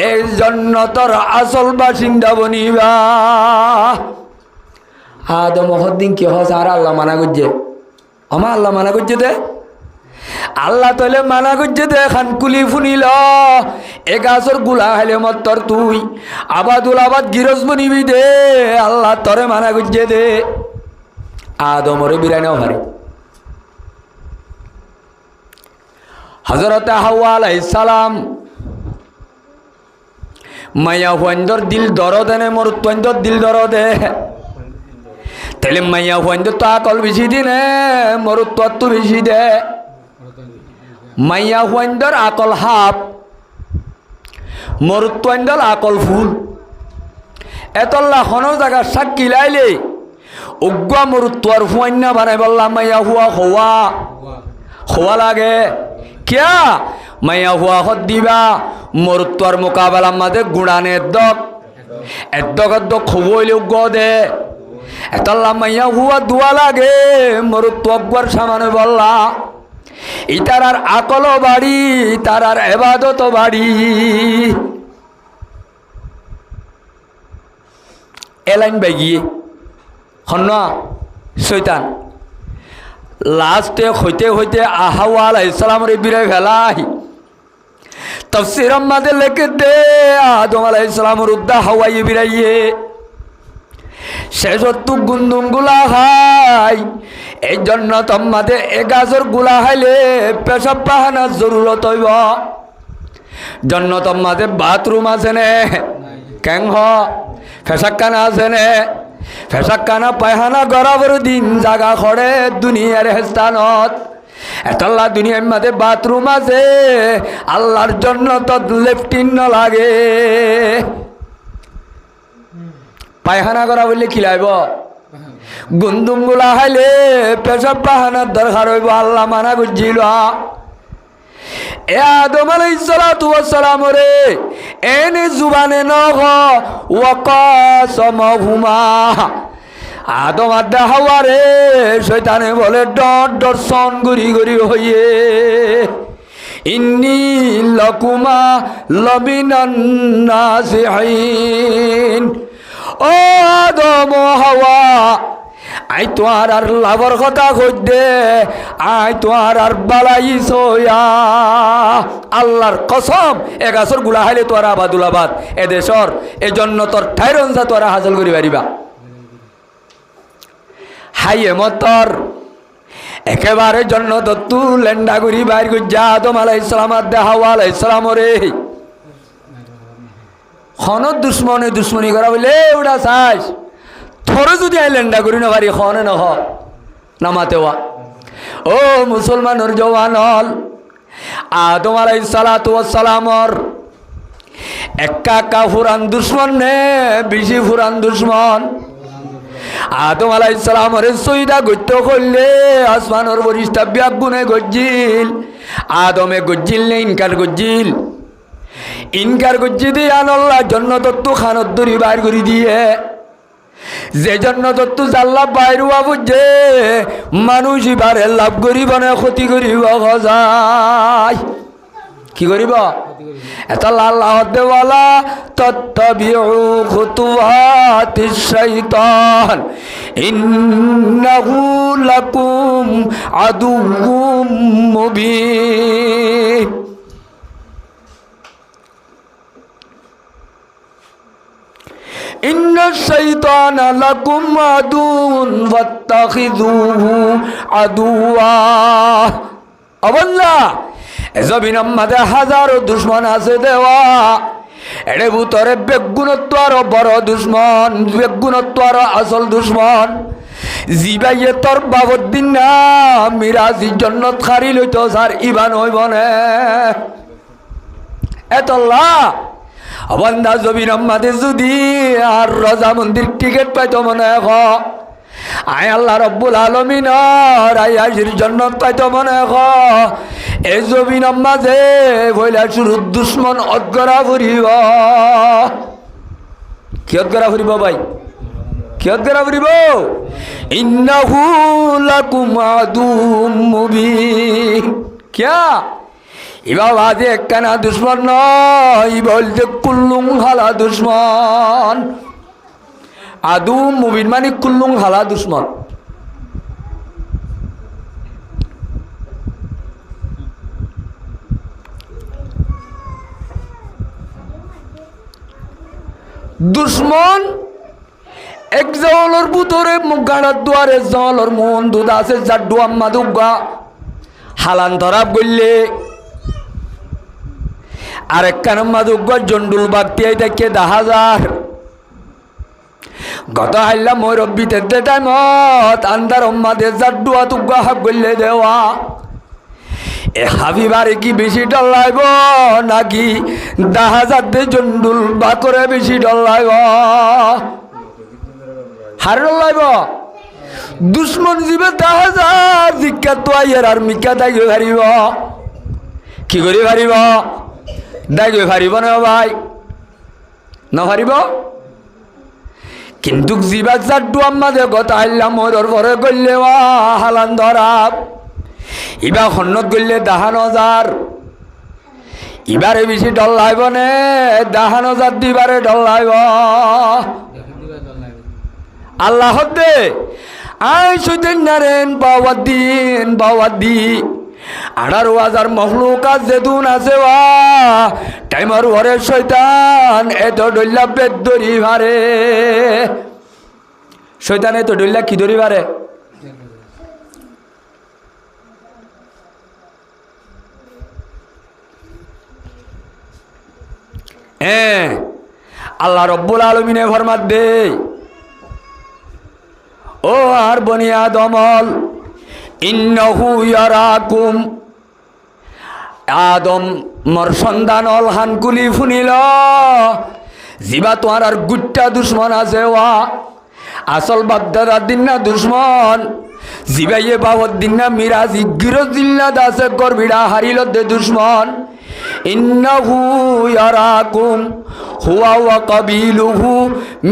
এই জন্য তোর আসল বাসিন্দা বনিবা আদম হদ্দিন কি হস আর আল্লাহ মানা করছে আমার আল্লাহ মানা করছে দে আল্লাহ তলে মানা করছে দে খান কুলি ফুনিল এ গাছর গুলা হাইলে মত তোর তুই আবাদুল আবাদ গিরস বনিবি দে আল্লাহ তরে মানা করছে দে আদমরে বিরাইনাও হারে হযরত হাওয়া আলাইহিস সালাম মায়া হুয়ান্দর দিল দরদে মরুত্বন্দর দিল দরদে তাহলে মাইয়া হুয়ান্দর তো আকল বেশি দিনে মরুত্ব তো বেশি দে মাইয়া হুয়ান্দর আকল হাফ মরুত্বন্দর আকল ফুল এতল্লা হনো জায়গা সাক্ষী লাইলে উগ্র মরুত্বর হুয়ান্না বানাই বললাম মাইয়া হুয়া হওয়া লাগে क्या মাইয়া হুয়া হদ দিবা মরুত্বর মোকাবেলা মাঝে গুড়ানে এদ্দক খবইলে উগ্র দে এতল্লা মাইয়া হুয়া দুয়া লাগে মরুত্বর সামানে বললা ইতার আর আকল বাড়ি তার আর এবাদত বাড়ি এলাইন বাইগিয়ে হন্না শৈতান লাস্টে হইতে হইতে হাওয়া আলাইহিস সালামের বিরাই ফেলাই তাফসীর আমাদের লেখে দে আদম আলাইহিস সালামের উদ্দা হাওয়াই বিরাইয়ে শেষত গুন্দুম গুলা হাই এই জন্য তোমাদের এ গাছর গুলা হাইলে পেশাব পাহানার জরুরত হইব জন্য তোমাদের বাথরুম আছে নে কেন ফেসাক্কানা আছে নে ফেসাক্কানা পায়খানা গড়াবর দিন জাগা খড়ে দুনিয়ার স্থানত এতল্লা দুনিয়ার মাঝে বাথরুম আছে আল্লাহর জন্য তো লেফটিন লাগে পায়খানা করা বললে কি লাগব গুন্দুম গুলা হাইলে পেশাব পাহানার দরকার হইব আল্লাহ মানা করছিল এ আদম আলাইহিস সালাতু ওয়াস সালাম রে এনে জুবানে নহ ওয়াকাসমহুমা আদম আদা হাওয়া রে শয়তানে বলে ডট ডট সন গুরি গুরি হইয়ে ইন্নী লাকুমা লামিনান নাসিহিন ও আদম হাওয়া আই তোমার আর লাভর কথা কইদে আই তোমার আর বালাই সয়া আল্লাহর কসম এ গাছর গুলা হাইলে তোরা আবাদুল আবাদ এ দেশর এজন্য তোর ঠাইরনসা তোরা হাসিল করি পারিবা হাইয়ে মতর একেবারে জন্য তো তু লেন্ডা করি বাইর গুজা আদম আলাইহিস সালাম আর হাওয়া আলাইহিস সালাম রে খনত দুশ্মনে দুশ্মনী করা বলে ওটা চাইস থরে যদি আইলেন্ডা করি না পারি খনে নহ নামাতেওয়া ও মুসলমানের জওয়ান হল আদম আলাইহিস সালাতু ওয়াস সালামর একা ফুরান দুশ্মন নে বেশি ফুরান দুশ্মন আদম আলাইহিস সালামরে সইদা গত্য করলে আসমানের বরিষ্ঠা ব্যাগুনে গজ্জিল আদমে গজ্জিল নে ইনকার গজ্জি দিয়ে আল্লাহ জন্য তত্ত্ব খানত দরি বাইর করে দিয়ে যে জন্য তত্ত্ব জাল্লা বাইর হওয়া বুঝে মানুষ এবারে লাভ করিব না ক্ষতি করিব যায় কি করিব এটা আল্লাহ দেওয়ালা তাত্তাবিউ খুতুওয়াতিশ শাইতান ইন্নাহু লাকুম আদুউম মুবিন ইন্না শাইতানা লাকুম আদুউন ফাত্তাখিযুহু আদুওয়া আল্লাহ জমিন আমাদের হাজারো দুশ্মন আছে দেওয়া এড়ে ভূতরে বেগুণত্ব আরো বড় দুশ্মন বেগুণত্ব আরো আসল দুশ্মন জিবাইয়ে তোর বাবদ্দিন না মিরাজি জন্নত খারি লইতো সার ইবান হইব নে এতল্লা অবন্ধা জবিন মাঝে যদি আর রাজা মন্দির টিকিট পাইতো মনে হয় আয় আল্লাহ রব্বুল আলমিনর আয়াসির জন্য পাইতো মনে হয় এই জবিন মাঝে বইলা শুরু দুশ্মন অদগরা ফুরিব কি অদগরা ফুরিব ভাই কি অদগরা ফুরিব ইন্নাহু লাকুম আদুম মুবিন क्या इबा वादे एकना दुश्मन नय बोलते कुल्लुम हाला दुश्मन आदुम मुबिन माने कुल्लुम हाला दुश्मन दुश्मन एक जवलर बुतरे मुगाड़ार दुआरे जवलर मन दूध आछे जाड्डू आम्मा दुग्गा हालान धराब गल्ले आरेकखान मादुग्गर जंडुल बागतियाई থেকে 10,000 गत हाइला मुरब्बीते टाइमत आंदार उम्मादे जाड्डुआ तुग्गा हाब गल्ले देवा ए हाबिबारे की बेशी डर लाइबो नाकि 10,000 दे जंडुल बाकरे बेशी डर लाइबो हार डर लाइबो दुश्मन जीवे 10,000 जिक्का तो आयर और मिक्का दाइगे भारिब कि करि भारिब दाइगे भारिब ना भाई ना भारिब किन्तु जीवा जाड्डू आम्मा दे गता हाइला मोरर परे गल्ले वा हालान धराब इबा खन्नत गल्ले 10,000 इबारे बेशी डर लाइब ने 10,000 दिबारे डर लाइब आल्लाह दे आय सुदिन नारेन बावादी 18,000 मखलुकात जेदुन आछे वा टाइमर वरे शयतान एत डल्ला बेद धरि भारे शयतान एत डल्ला कि धरि भारे আল্লাহ রব্বুল আলামিনে ফরমাত দে ও আর বনি আদমল ইন্নাহু ইয়ারাকুম আদম মোর সন্তান অল হানকুলি ফুনিল জিবা তোমার আর গুট্টা দুশ্মন আছে ওয়া আসল বাগদাদার দিন না দুশ্মন জিবাইয়ে বাবর দিন না মিরাজি গিরজিল্লাদ আছে করবিড়া হারিল দে দুশ্মন ইন্নাহু ইয়ারাকুম হুয়া ওয়া কাবিলুহু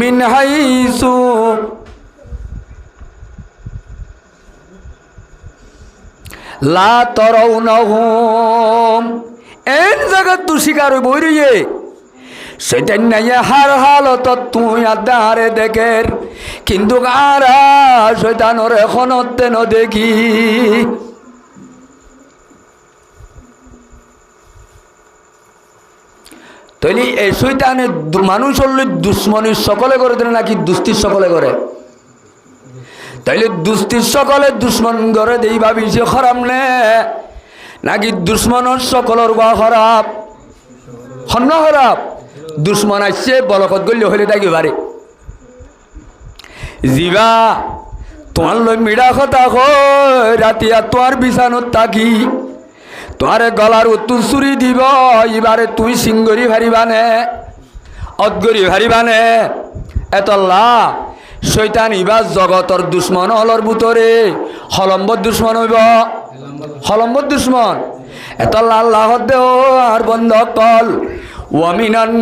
মিন হাইসু লা তরাউনাহুম এন জায়গা তু শিকার বইরিয়ে সেটাই নাই হার হালত তুই আদারে দেখের কিন্তু আরা শয়তানর এখনতে ন দেখি তাইলে এই শয়তানে মানুষ হল দুশ্মনী সকলে করে দেন নাকি দুস্তির সকলে করে তাইলে দুস্তির সকলে দুশ্মন করে দেই ভাবি সে খারাপ নে নাকি দুশ্মনের সকলের গা খারাপ হন্য খারাপ দুশ্মন আসছে বলকত গল্য হলে থাকি পারে জিবা তোমার লই মিড়া কথা কয় রাতিয়া তোমার বিছানত থাকি তোমার গলার উত্তর চুরি দিব এবারে তুই সিংগরি ভারিবানে অদগরি ভারিবানে এতল্লা শৈতান ইবা জগতর দুশ্মন হলর ভিতরে হলম্বর দুশ্মন হইব হলম্বর দুশ্মন এতল্লা আল্লাহ দেও আর বন্ধ কল ওয়ামিনান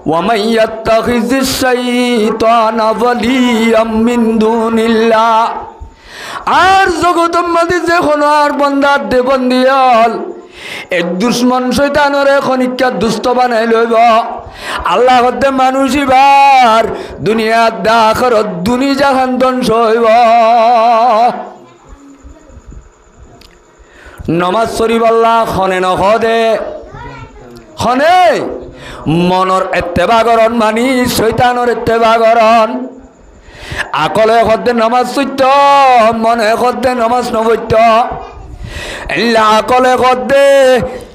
ওয়ামাইয়াত্তাখিযিশ শাইতানা ওয়ালিয়াম মিন দুনিল্লাহ আর জগতের মধ্যে যে কোনো আর বন্দার দেবন্দিয়াল এই দুশ্মন শয়তানের খনিকা দুষ্ট বানাই লইব আল্লাহ হতে মানুষ এবার দুনিয়ার আখিরাত দুনি জাহান ধ্বংস হইব নমাজ শরীফ আল্লাহ খনে নখদে খনে মনর ইত্তেবা করন মানি শয়তানের ইত্তেবা করন আকলে খদ্দে নামাজ সত্য মনে খদ্দে নামাজ নবত্য আকলে খদ্দে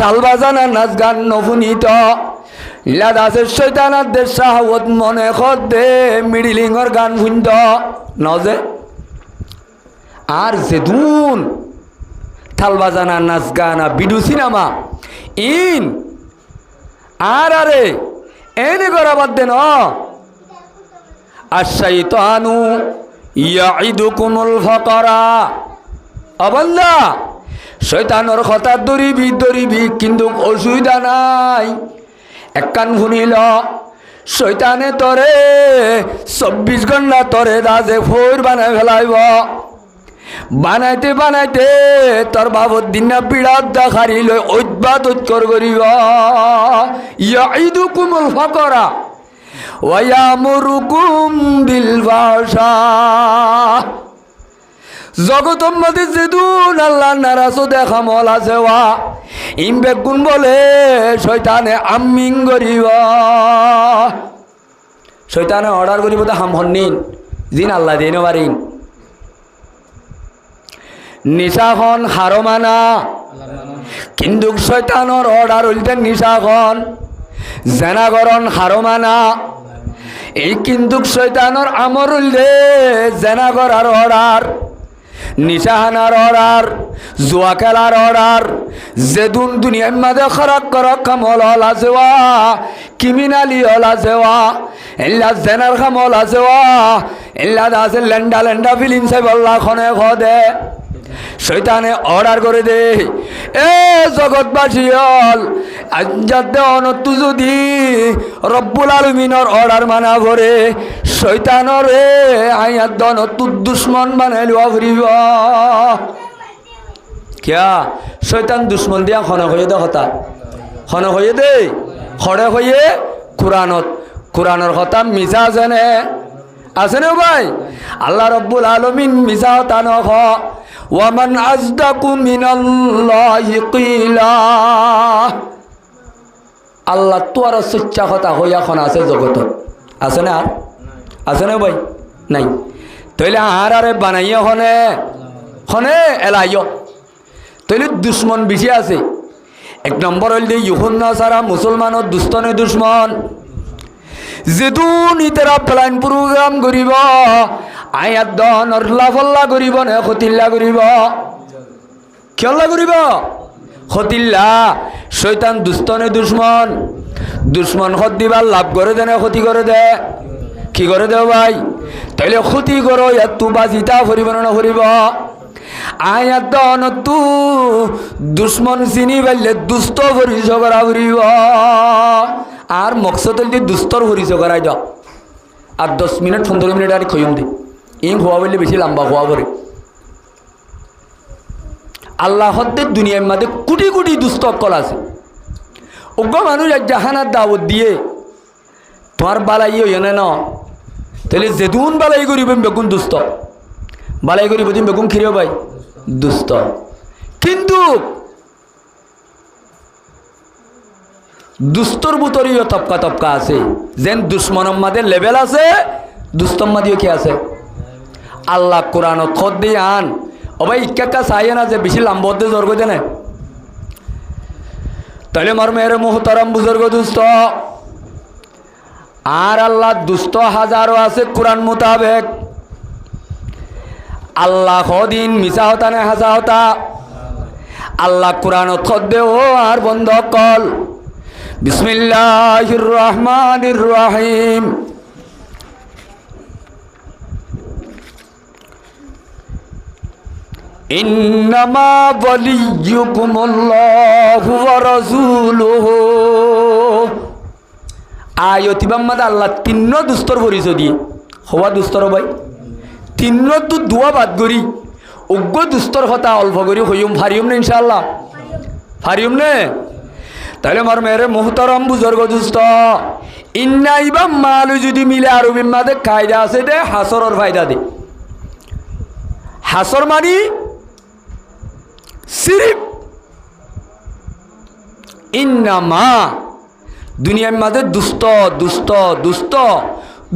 তাল বাজানা নাচ গান নফুনিত লাদাসের শৈতানাদের শাহওয়াত মনে খদ্দে মিডিলিংর গান শুনত নজে আর যেদুন তাল বাজানা নাচ গানা বিডু সিনেমা ইন আর আরে এনে করা বাদ দেন আশ-শাইতানু ইয়াইদুকুমুল ফাকরা অবন্দা শয়তানের কথা দরিবি কিন্তু অসুবিধা নাই এক কান শুনিল শয়তানে তরে 24 ঘন্টা তরে দাজে ফোর বানাই ফেলাইব বানাইতে তোর বাবর দিন বিড়াত দেখারি লই ঐতবাত ঐতকর করিব ইয়াইদুকুমুল ফাকরা ওয়া ইয়ামুরুকুম বিল ফাহশা জগতর মধ্যে যেদুন আল্লাহ নারাজ দেখা মল আছে ওয়া ইমবে গুণ বলে শয়তানে আমিন করিব শয়তানে অর্ডার করিব তো হাম হন্নিন জিন আল্লাহ দিন পারিন নিশাখন হারমানা কিন্তু শয়তানের অর্ডার হইতে নিশাখন জেনাগরণ হারমানা এই কিন্তু শয়তানের আমর হইলে জেনাগর আর অর্ডার নিশাহানার অর্ডার জুয়া খেলার অর্ডার যেদুন দুনিয়ার মাঝে খরক করক কামল হল আছে ওয়া ক্রিমিনালি হল আছে ওয়া এল্লা জেনার কামল আছে ওয়া এল্লা আছে লেন্ডা ফিলিম চাই বল্লা খনে খদে শয়তানে অর্ডার করে দে এ জগৎবাসী হল যাতে অনতু যদি রব্বুল আলমিনের অর্ডার মানা করে শয়তানের আয়াত দনতু দুশ্মন বানাই লওয়া ফুরিব কিয়া শয়তান দুশ্মন দিয়া খনে হয়ে দে কথা খনে হয়ে দে খড়ে হয়ে কোরআনের কথা মিছা আছে নে ভাই আল্লাহ রব্বুল আলমিন মিছা হতা নখ ওয়ামান আজদাকু মিনাল্লাহি কিলা আল্লাহ তো আর সচ্চা কথা হইয়া খন আছে জগত আছে না আছে না ভাই নাই তাইলে আরে বানাইয়া খনে এলাইয় তাইলে দুশ্মন বেশি আছে এক নম্বর হইল ইহুন্না সারা মুসলমানের দুস্তনে দুশ্মন যেদুন ইতারা প্ল্যান প্রোগ্রাম করিব আয়াত দনৰ লাফল্লা করিব নে খতিল্লা করিব কিয়ল্লা করিব খতিল্লা শয়তান দুস্তনে দুশ্মন খত দিবার লাভ করে দে না ক্ষতি করে দে কি করে দে ভাই তাইলে ক্ষতি করো ইয়াত তু বাজিতা ফুরিব না ফুরিব আয়াত দনতু দুশ্মন চিনি পাইলে দুষ্ট ফুরিছ করা ফুরিব আর মকসদ হল দুস্তর ফুরিছ করাই দাও আর 10 মিনিট 15 মিনিট আর খয়ুম দি ইং হওয়া বললে বেশি লম্বা হওয়া পরে আল্লাহ হদ্দের দুনিয়ার মধ্যে কোটি কোটি দুষ্ট অকল আছে অজ্ঞ মানুষ জাহানার দাওয়াত দিয়ে তোমার বালাই হইনে ন তাহলে যেদুন বালাই করিব বেগুন দুষ্ট বালাই করিব তুমি বেগুন খিরিও ভাই দুষ্ট কিন্তু দুস্তর বুতরিও তপকা আছে যেন দুশ্মনের মাঝে লেভেল আছে দুস্তর মাঝেও কি আছে আল্লাহ কোরআন খদ দিয়ে আন ও ভাই ইক্কা চাইয়ে না যে বেশি লাম্বদে জর্গ দেনে তাহলে মার মেয়ের মোহতারাম বুজুর্গ দুস্থ আর আল্লাহ দুস্থ হাজারো আছে কোরআন মোতাবেক আল্লাহ খদিন মিশা হতা না হাসা হতা আল্লাহ কোরআন খদ দে ও আর বন্ধ কল বিসমিল্লাহির রহমানির রহিম ইন্নামা ওয়ালিয়্যুকুমুল্লাহু ওয়া রাসূলুহু আয়াতিবাম মাদা আল্লাহ তিন্ন দুস্তর পরিচয় দিয়ে হওয়া দুস্তর ভাই তিন্ন তো দুয়া বাদ করি উগ্র দুস্তর কথা অল্প করি হইম ফারিম না ইনশাআল্লাহ ফারিম নে তাহলে আমার মেয়ের মোহতারাম বুজুর্গ দুস্ত ইন্নাইবাম মালু যদি মিলে আরবি মাদে কায়দা আছে দে হাসরের ফায়দা দে হাসর মানি সিরিফ ইন্নামা দুনিয়ার মাঝে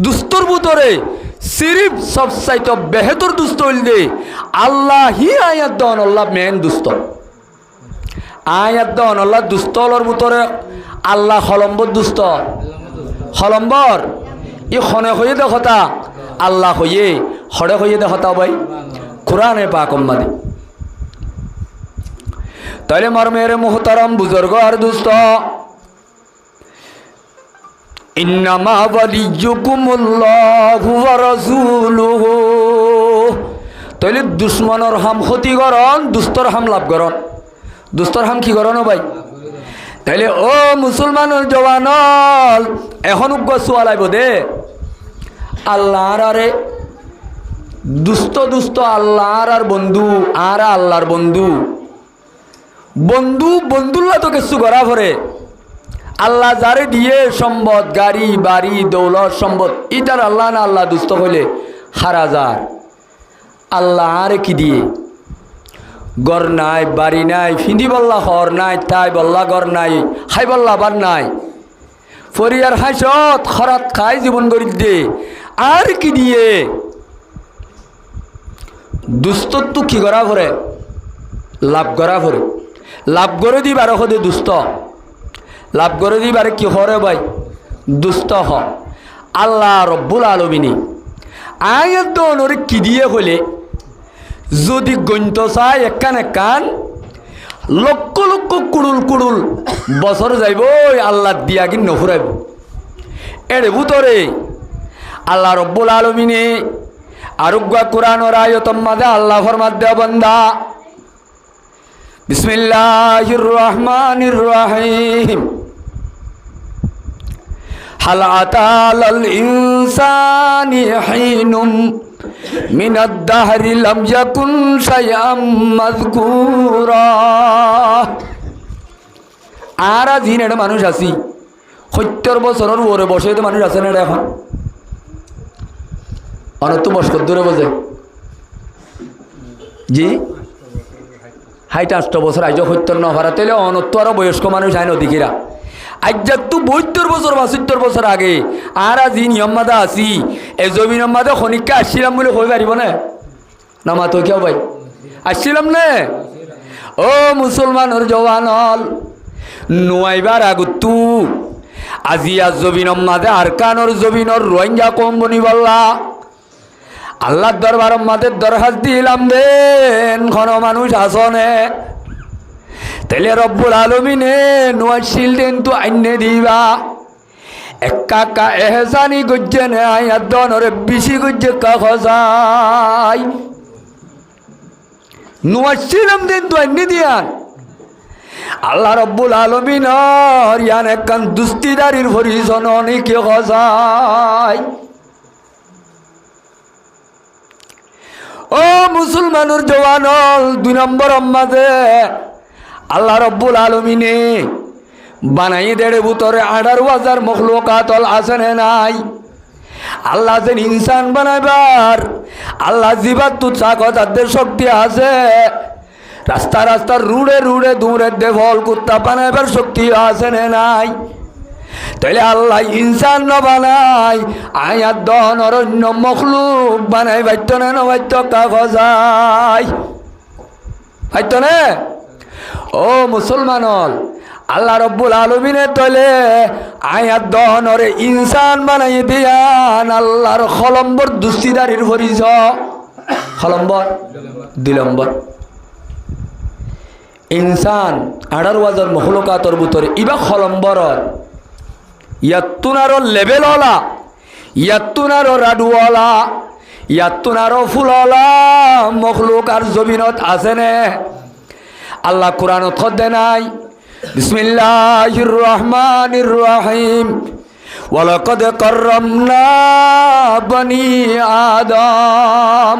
দুস্তর ভিতরে সিরিফ সবচাইতে বেহতর দুষ্ট হইল দে আল্লাহ হি আয়াত দন আল্লাহ মেন দুষ্ট আয়াত দন আল্লাহ দুস্তলর ভিতরে আল্লাহ হলম্বর দুষ্ট হলম্বর ই খনে হয়ে দেখতা আল্লাহ হয়ে হরে হয়ে দেখতা ভাই কোরআনে পাক মাদি তাইলে মার মেরে মোহতারাম বুজুর্গ আর দুস্থ ইন্নামা ওয়ালিয়্যুকুমুল্লাহু ওয়া রাসূলুহু। তাইলে দুশ্মনের হাম ক্ষতি করন, দুস্তর হাম লাভ করন। দুস্তর হাম কি করন ভাই? তাইলে ও মুসলমানের জওয়ানল, এখন সোয়াল আইব দে আল্লাহর আরে দুস্থ দুস্থ আল্লাহর আর বন্ধু আর আল্লাহর বন্ধু বন্ধু বন্ধুল্লা তো কিছু করা পরে আল্লাহ যারে দিয়ে সম্পদ গাড়ি বাড়ি দৌলত সম্পদ ইটার আল্লাহ না আল্লাহ দুস্থ হইলে হারাজার আল্লাহ আরে কি দিয়ে গড় নাই বাড়ি নাই ফিন্দি বল্লা হর নাই তাই বল্লা গড় নাই হাই বল্লা বার নাই ফরিয়ার হাসত খরাত খাই জীবন গড়ি দে আর কি দিয়ে দুস্তত্ব কি করা ভরে লাভ করা ভরে লাভ করে দিবার হদে দুস্থ লাভ করে দিবার কি হরে ভাই দুস্থ হ আল্লাহ রব্বুল আলামিন আয়াত নরে কি দিয়ে হলে যদি গন্ত চাই একান একান লক্ষ লক্ষ কুড়ুল কুড়ুল বছর যাইব আল্লাহ দিয়া কি নফুরাইব এর ভিতরে আল্লাহ রব্বুল আলামিনে আরোগ্য কোরআনের আয়াতের মাঝে আল্লাহ ফরমাত দেয়া বান্দা বিসমিল্লাহির রহমানির রহিম হাল আতাল ইনসানি হিনুম মিনাদ দাহরি লাম ইয়াকুন শাইআম মাযকুরা। আর দিন এটা মানুষ আছি ৭০ বছরের ওরে বসে তো মানুষ আছে না এখন অনেক বস দূরে বোঝে জি হাইট ৮ বছর আইজ ৭০ ন হারা তাইলে অনত্ব আরো বয়স্ক মানুষ আইন অধিকিরা আজ তো ৭২ বছর বা ৭০ বছর আগে আর আজি নিয়মাদা আছি এই জমি নমাদে খনিককে আসছিলাম বলে কই পারিব না না মা তো কেউ ভাই আসছিলাম নে ও মুসলমানের জওয়ান হল নোয়াইবার আগতু আজি আজ জমিন মাদে আর কানর জমিনর রোহিঙ্গা কম বনি বললা আল্লাহর দরবার মাদের দরখাস্ত দিলাম দেন কোন মানুষ আসনে তাইলে রব্বুল আলামিনে নোয়াশিল দেন তো আইনে দিবা একা এহসানি গজ্জে নে আয়াত দনরে বেশি গজ্জে কা খজাই নোয়াশিলাম দেন তো আইনে দিয়ান আল্লাহ রব্বুল আলামিন ইয়ান একখান দুস্তিদারির পরিজন অনেকে খজাই ও মুসলমানের জওয়ানল ২ নম্বর মাঝে আল্লাহ রব্বুল আলামিনে বানাই দেড়ে ভিতরে ১৮,০০০ মখলুকাতল আছে নাই আল্লাহ যেন ইনসান বানাইবার আল্লাহ জীবাত তো চাকতাদের শক্তি আছে রাস্তা রাস্তার রুড়ে রুড়ে দূরে দেফল কুত্তা বানাইবার শক্তি আছে নাই তাইলে আল্লাহ ইনসান ন বানাই আয়াত দন অরণ্য মখলুক বানাই বাইত না নবাইত কাগজাই বাইত না ও মুসলমানল আল্লাহ রব্বুল আলামিনে তলে আয়াত দনরে ইনসান বানাই দিয়ান আল্লাহর খলম্বর দুস্তিদারির পরিচ খলম্বর ২ নম্বর ইনসান ১৮,০০০ মখলুকাতর ভিতরে ইবা খলম্বর ইয়াত্তুনারো লেভেলওয়ালা ইয়াত্তুনারো রাডুওয়ালা ইয়াত্তুনারো ফুলওয়ালা মখলুক আর জমিনত আছে নে আল্লাহ কোরআনত খদ্দে নাই বিসমিল্লাহির রহমানির রহিম ওয়ালাকাদ কাররামনা বনি আদম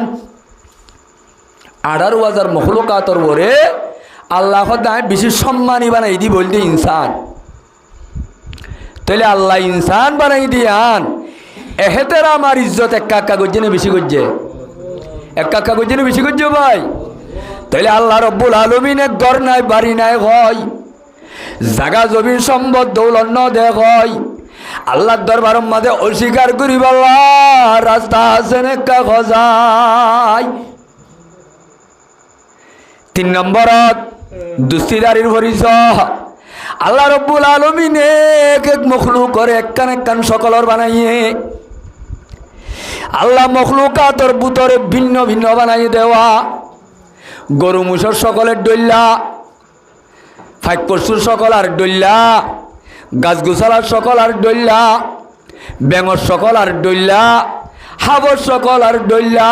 ১৮,০০০ মখলুকাতর ওরে আল্লাহ খদ্দায় বেশি সম্মানী বানাই দি বলতে ইনসান তাহলে আল্লাহ ইনসান বানাই দিয়ান এহেতের আমার ইজ্জত একা গজ্জে না বেশি গজ্জে একা গজ্জে না বেশি গজ্জে ভাই তাহলে আল্লাহ রব্বুল আলামিনের ঘর নাই বাড়ি নাই হয় জাগা জমিন সম্পদ দৌলত ন দেখ হয় আল্লাহর দরবার মাঝে অস্বীকার করি বল্লা রাস্তা আছে একা খজাই ৩ নম্বরত দুস্তিদারির পরিচয় আল্লাহ রব্বুল আলামিনে এক এক মখলুক করে একখান একখান সকলর বানাইয়ে আল্লাহ মখলুকাতর ভিতরে ভিন্ন ভিন্ন বানাই দেওয়া গরু মুসর সকলের ডল্লা ফাইক পশুর সকল আর ডল্লা গাছ গোছালার সকল আর ডল্লা বেঙর সকল আর ডইল্লা হাবর সকল আর ডইল্লা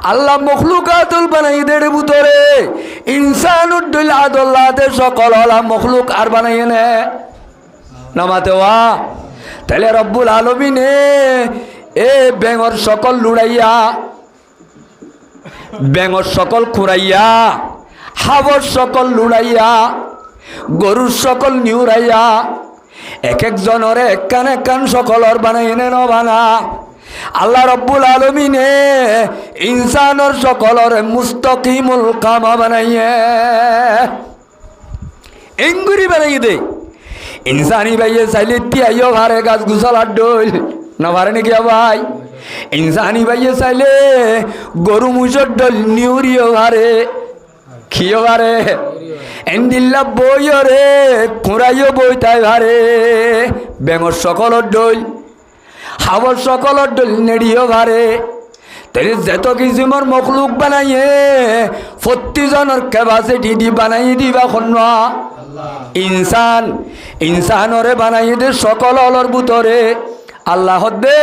আল্লাহ মখলুকাতুল বানাইদের ভিতরে ইনসানুর ডইল্লা আদল্লাতে সকল আল্লাহ মখলুক আর বানাইয়ে নে নামাতে ওয়া তাহলে রব্বুল আলামিনে এ বেঙর সকল লুড়াইয়া বেঙর সকল খুঁড়াইয়া হাবর সকল লুড়াইয়া গরুর সকল নিউরাইয়া এক একজনরে একখান একখান সকলর বানাই এনে নবানা আল্লাহ রব্বুল আলামিনে ইনসানর সকলরে মুস্তাকিমুল কামা বানাইয়ে এঙ্গুরি বানাই দে ইনসানি ভাইয়ে চাইলে তিয়াইও ভারে গাছ গুছালার ডইল না ভারে নাকি ভাই ইনসানি ভাইয়ে চাইলে গরু মুসর ডল নিউরিও ভারে খিও ভারে এন্দিল্লা বইও রে খুঁড়াইও বই তাই ভারে বেঙর সকলর ডইল হাবর সকলর ডইল নেড়িও ভারে তাই যেত কিছু মোর মখলুক বানাইয়ে প্রতিজনের ক্যাপাসিটি দি বানাই দিবা খন্না ইনসান ইনসানরে বানাই দে সকল অলর ভিতরে আল্লাহ দে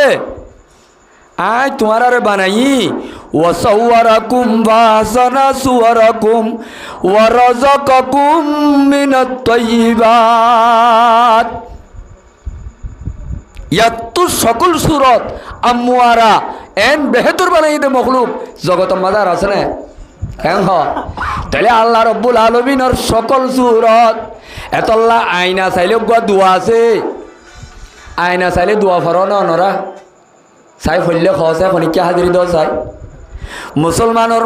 আয় তোমার আরে বানাই ওয়াসাওয়ারাকুম ওয়াসানা সুওয়ারাকুম ওয়া রাযাকাকুম মিনাত তাইয়্যিবাত ইয়াত্তু সকল সুরত আমওয়ারা এন বেহতর বানাই দে মখলুক জগত মাদার আছে না হ্যাঁ হ তাহলে আল্লাহ রব্বুল আলামিনের সকল সুরত এতল্লা আয়না চাইলে দোয়া আছে আয়না চাইলে দোয়া ফর না নরা চাই ফলিলে খসে খনিকা হাজিরি দল চাই মুসলমানের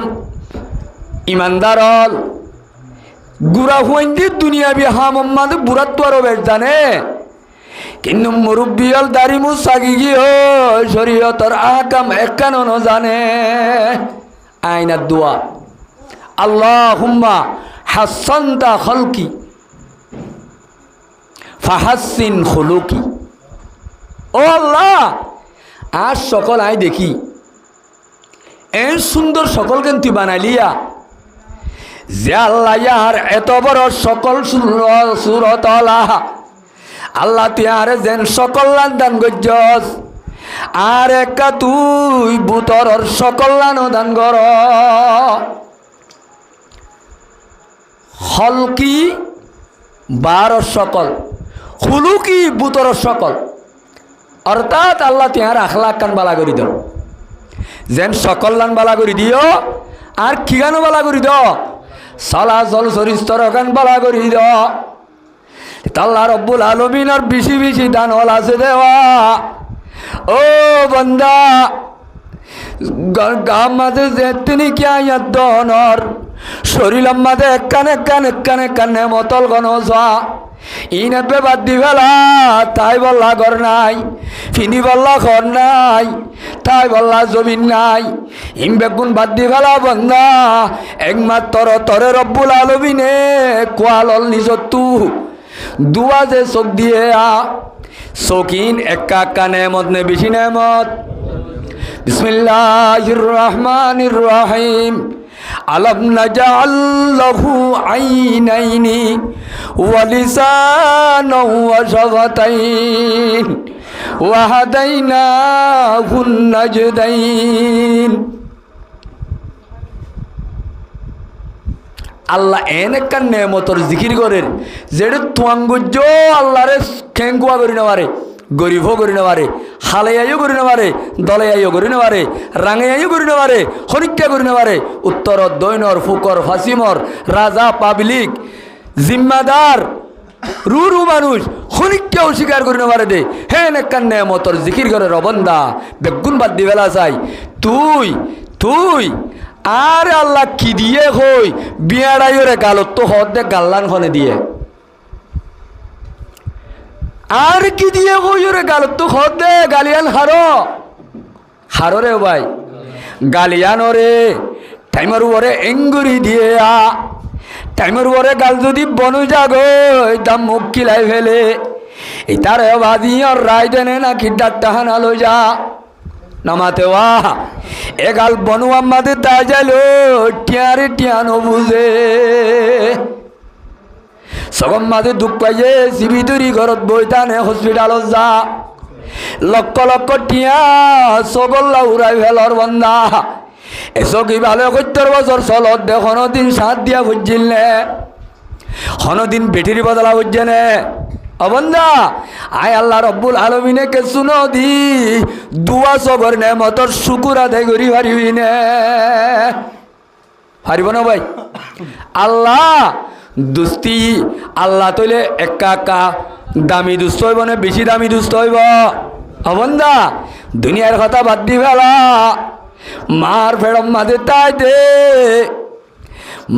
ইমানদার হল গুড়া হুইন্দি দুনিয়া বি হামম্মাদ বুড়াত তো আরো বেশ জানে কিন্তু মুরব্বী হল দাড়ি মুছ সাগি গিয়ে শরীয়তর আহকাম একখানো জানে আয়নার দোয়া আল্লাহুম্মা হাসানতা খালকি ফাহাসিন খুলুকি ও আল্লাহ আর সকল আই দেখি এর সুন্দর সকল কেন তুই বানাইলিয়া যে আল্লাহ ইয়ার এত বড় সকল সুরত আল্লাহ তুই আরে যেন সকল দান গজ্জস আর একা তুই বুতর সকল দান কর হলকি বার সকল খুলুকি বুতর সকল অর্থাৎ আল্লাহ তিহার আখলাক কান বালা করি দাও যেন সকল লান বালা করি দিও আর কি গানো বালা করি দাও চলাচল চরিস্তর গান বালা করি দাও আল্লাহ রব্বুল আলামিনের বেশি বেশি দান হল আছে দেওয়া ও বন্দা গাম মাঝে যে তিনি কিয়া ইয়াত দনর শরীর মাঝে একখান নেমতল গণ ইনেবে বাদ দি ফেলা তাই বললা ঘর নাই ফিনি বললা ঘর নাই তাই বললা জমিন নাই ইম বেগুন বাদ দি ফেলা বন্ধা একমাত্র তরে রব্বুল আলামিনে কোয়ালল নিজতু দুয়া যে চোখ দিয়ে চকিন একা নেমত নে বেশি নেমত বিসমিল্লাহির রহমানির রহিম আলাম নাজআল লাহু আইনাইনি ওয়া লিসানান ওয়া শাফাতাইন ওয়া হাদাইনাহুন নাজদাইন আল্লাহ এন একটা নেমতর জিকির করেন যেটা তুয়াঙ্গুজ্জ আল্লাহরে খেঙ্কুয়া করি নেওয়ারে গরিব করি নেওয়ারে হালে আইও করি নেওয়ারে দলে আইও করি নেওয়ারে রাঙে আইও করি নেওয়ারে হরিক্কা করি নেওয়ারে উত্তর দৈনর ফুকর ফাসিমর রাজা পাবলিক জিম্মাদার রু মানুষ হরিক্কা অস্বীকার করি নেওয়ারে দে হেন একটা নেমতর জিকির করে রবন্দা বেগুন বাদ দি বেলা চাই তুই আর আল্লাহ কি দিয়ে হই বিয়াড়াইরে গালত তো হদ দে গাল্লান খনে দিয়ে আর কি দিয়ে হই রে গালত তো হদ দে গালিয়ান হারো রে ভাই গালিয়ান রে টাইমের উপরে এঙ্গুরি দিয়ে টাইমের উপরে গাল যদি বনু যাগো দাম মুখ কিলাই ফেলে এই তারে ভাজি আর রায় দেনে নাকি ডাক্তাহানা লই যা নামাতে ওয়া এ গাল বনু আমাদের তা যাইলো টিয়ারে টিয়ানো বুঝে সগম মাঝে দুঃখ পাইয়ে সিবিতুরি ঘরত বইতানে হসপিটালত যা লক্ষ লক্ষ টিয়া সগল্লা উড়াই ফেলর বন্ধা এসো কি ভালো ৭০ বছর চলত দে দিন সাত দিয়া বুঝছিল নে দিন বেটির বদলা বুঝছে নে অবন্ধা আয় আল্লাহ রব্বুল আলমিনে কে শুনো দি দুয়া সগর নে মতর শুকুর আদায় করি পারিবি নে পারিব না ভাই আল্লাহ দুস্তি আল্লাহ তৈলে একা একা দামি দুস্থ হইব না বেশি দামি দুস্থ হইব অবন্ধা দুনিয়ার কথা বাদ দি ফেলা মার ফেড়ম মাঝে তাই দে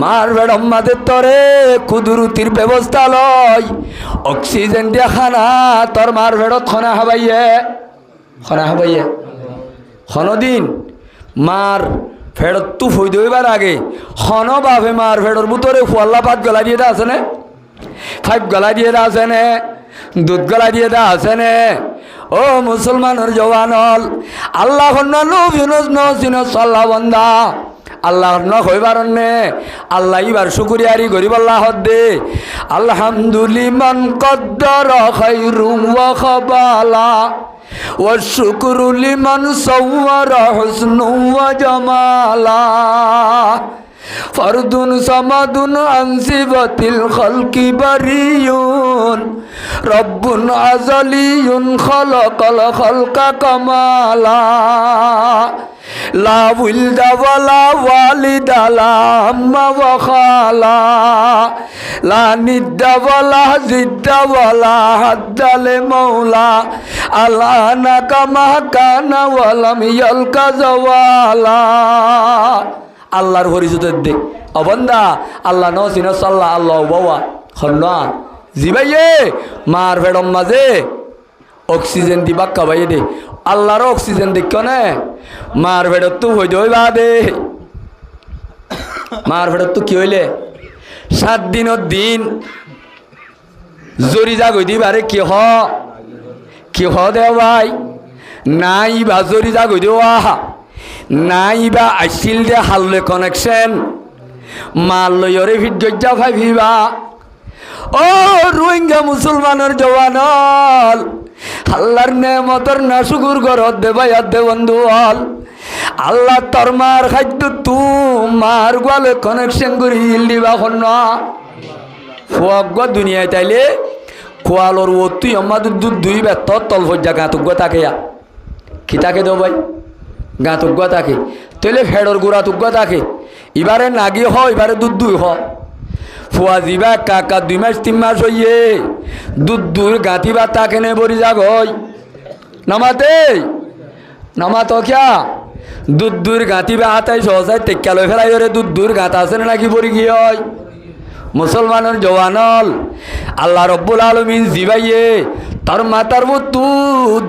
মার ফেড়ম মাঝে তরে কুদুরুতির ব্যবস্থা লয় অক্সিজেন দিয়া খানা তোর মার ফেড়ত খনা হাবাইয়ে দিন মার ফেড়ত তু ফই দইবার আগে খন বাপে মার ফেড়র ভিতরে ফুয়াল্লা পাত গলা দিয়ে দা আছে নে ফাইভ গলা দিয়ে দা আছে নে দুধ গলা দিয়ে দা আছে নে ও মুসলমানের জওয়ানল আল্লাহ সাল্লাহ বন্দা আল্লাহ ন হইবার নে আল্লাহ ইবার শুকুরিয়ারি গরিব আল্লাহ দে আলহামদুলিমান কদ্দর খায়রুম ওয়া খাবালা ওয়া শুকরু লিমান সাওয়ারা হুসনু ওয়া জামালা ফরদুন সামাদুন আনসিবাতিল খালকি বারিয়ুন রব্বুন আজালিয়ুন খালাকাল খালকা কামালা লা উলদা ওয়ালা ওয়ালিদা লা আম্মা ওয়া খালা লা নিদ্দা ওয়ালা জিদ্দা ওয়ালা হাদ্দালে মাওলা আলানা কামা কানা ওয়ালাম ইয়ালকা জাওয়ালা আল্লাহর পরিচয় দে অবন্দা আল্লাহ নসিন সাল্লাহ আল্লাহ বাবা হন্না জিবাইয়ে মার ফেডম মাঝে অক্সিজেন দিবা কাবাইয়ে দে আল্লাহর অক্সিজেন দেখ নে মার ফেডত তো হই দইবা দে মার ফেডত তো কি হইলে 7 দিনের দিন জরি যা গই দিবারে কি হ দে ভাই নাই বা জরি যা গই দেওয়া নাইবা আইছিল দে হাল্লে কানেকশন মাল লয়রে ভিড গজ্জা ভাবিবা ও রোহিঙ্গা মুসলমানের জওয়ানল আল্লাহর নেমতর না শুকুর করত দে ভাই দে বন্ধু হল আল্লাহ তোর মার খাদ্য তু মার গোয়ালে কানেকশন করি দিবা না ফুয়াগ দুনিয়ায় তাইলে খোয়ালোর ও তুই আমাদের দুধ দুই বেত তল ভজ্জা গাঁতুক তাকে কি তাকে দেও ভাই গাঁতুক তাকে তেলে ফেড়র গুড়া তুক তাকে এবারে নাগি হ এবারে দুধ দুই হ ফুয়া দিবা কাকা 2 মাস 3 মাস হইয়ে দুধ দুই গাঁতিবা তাকে নে বরি যাগ নামাত ক্যা দুধ দুই গাঁতিবা আতাই সহসায় টেক্কা লই ফেলাই রে দুধ দুই গাঁত আছে নাকি বরি গিয়ে হয় মুসলমানের জওয়ানল আল্লাহ রব্বুল আলামিন জিবাইয়ে তোর মাতার মতো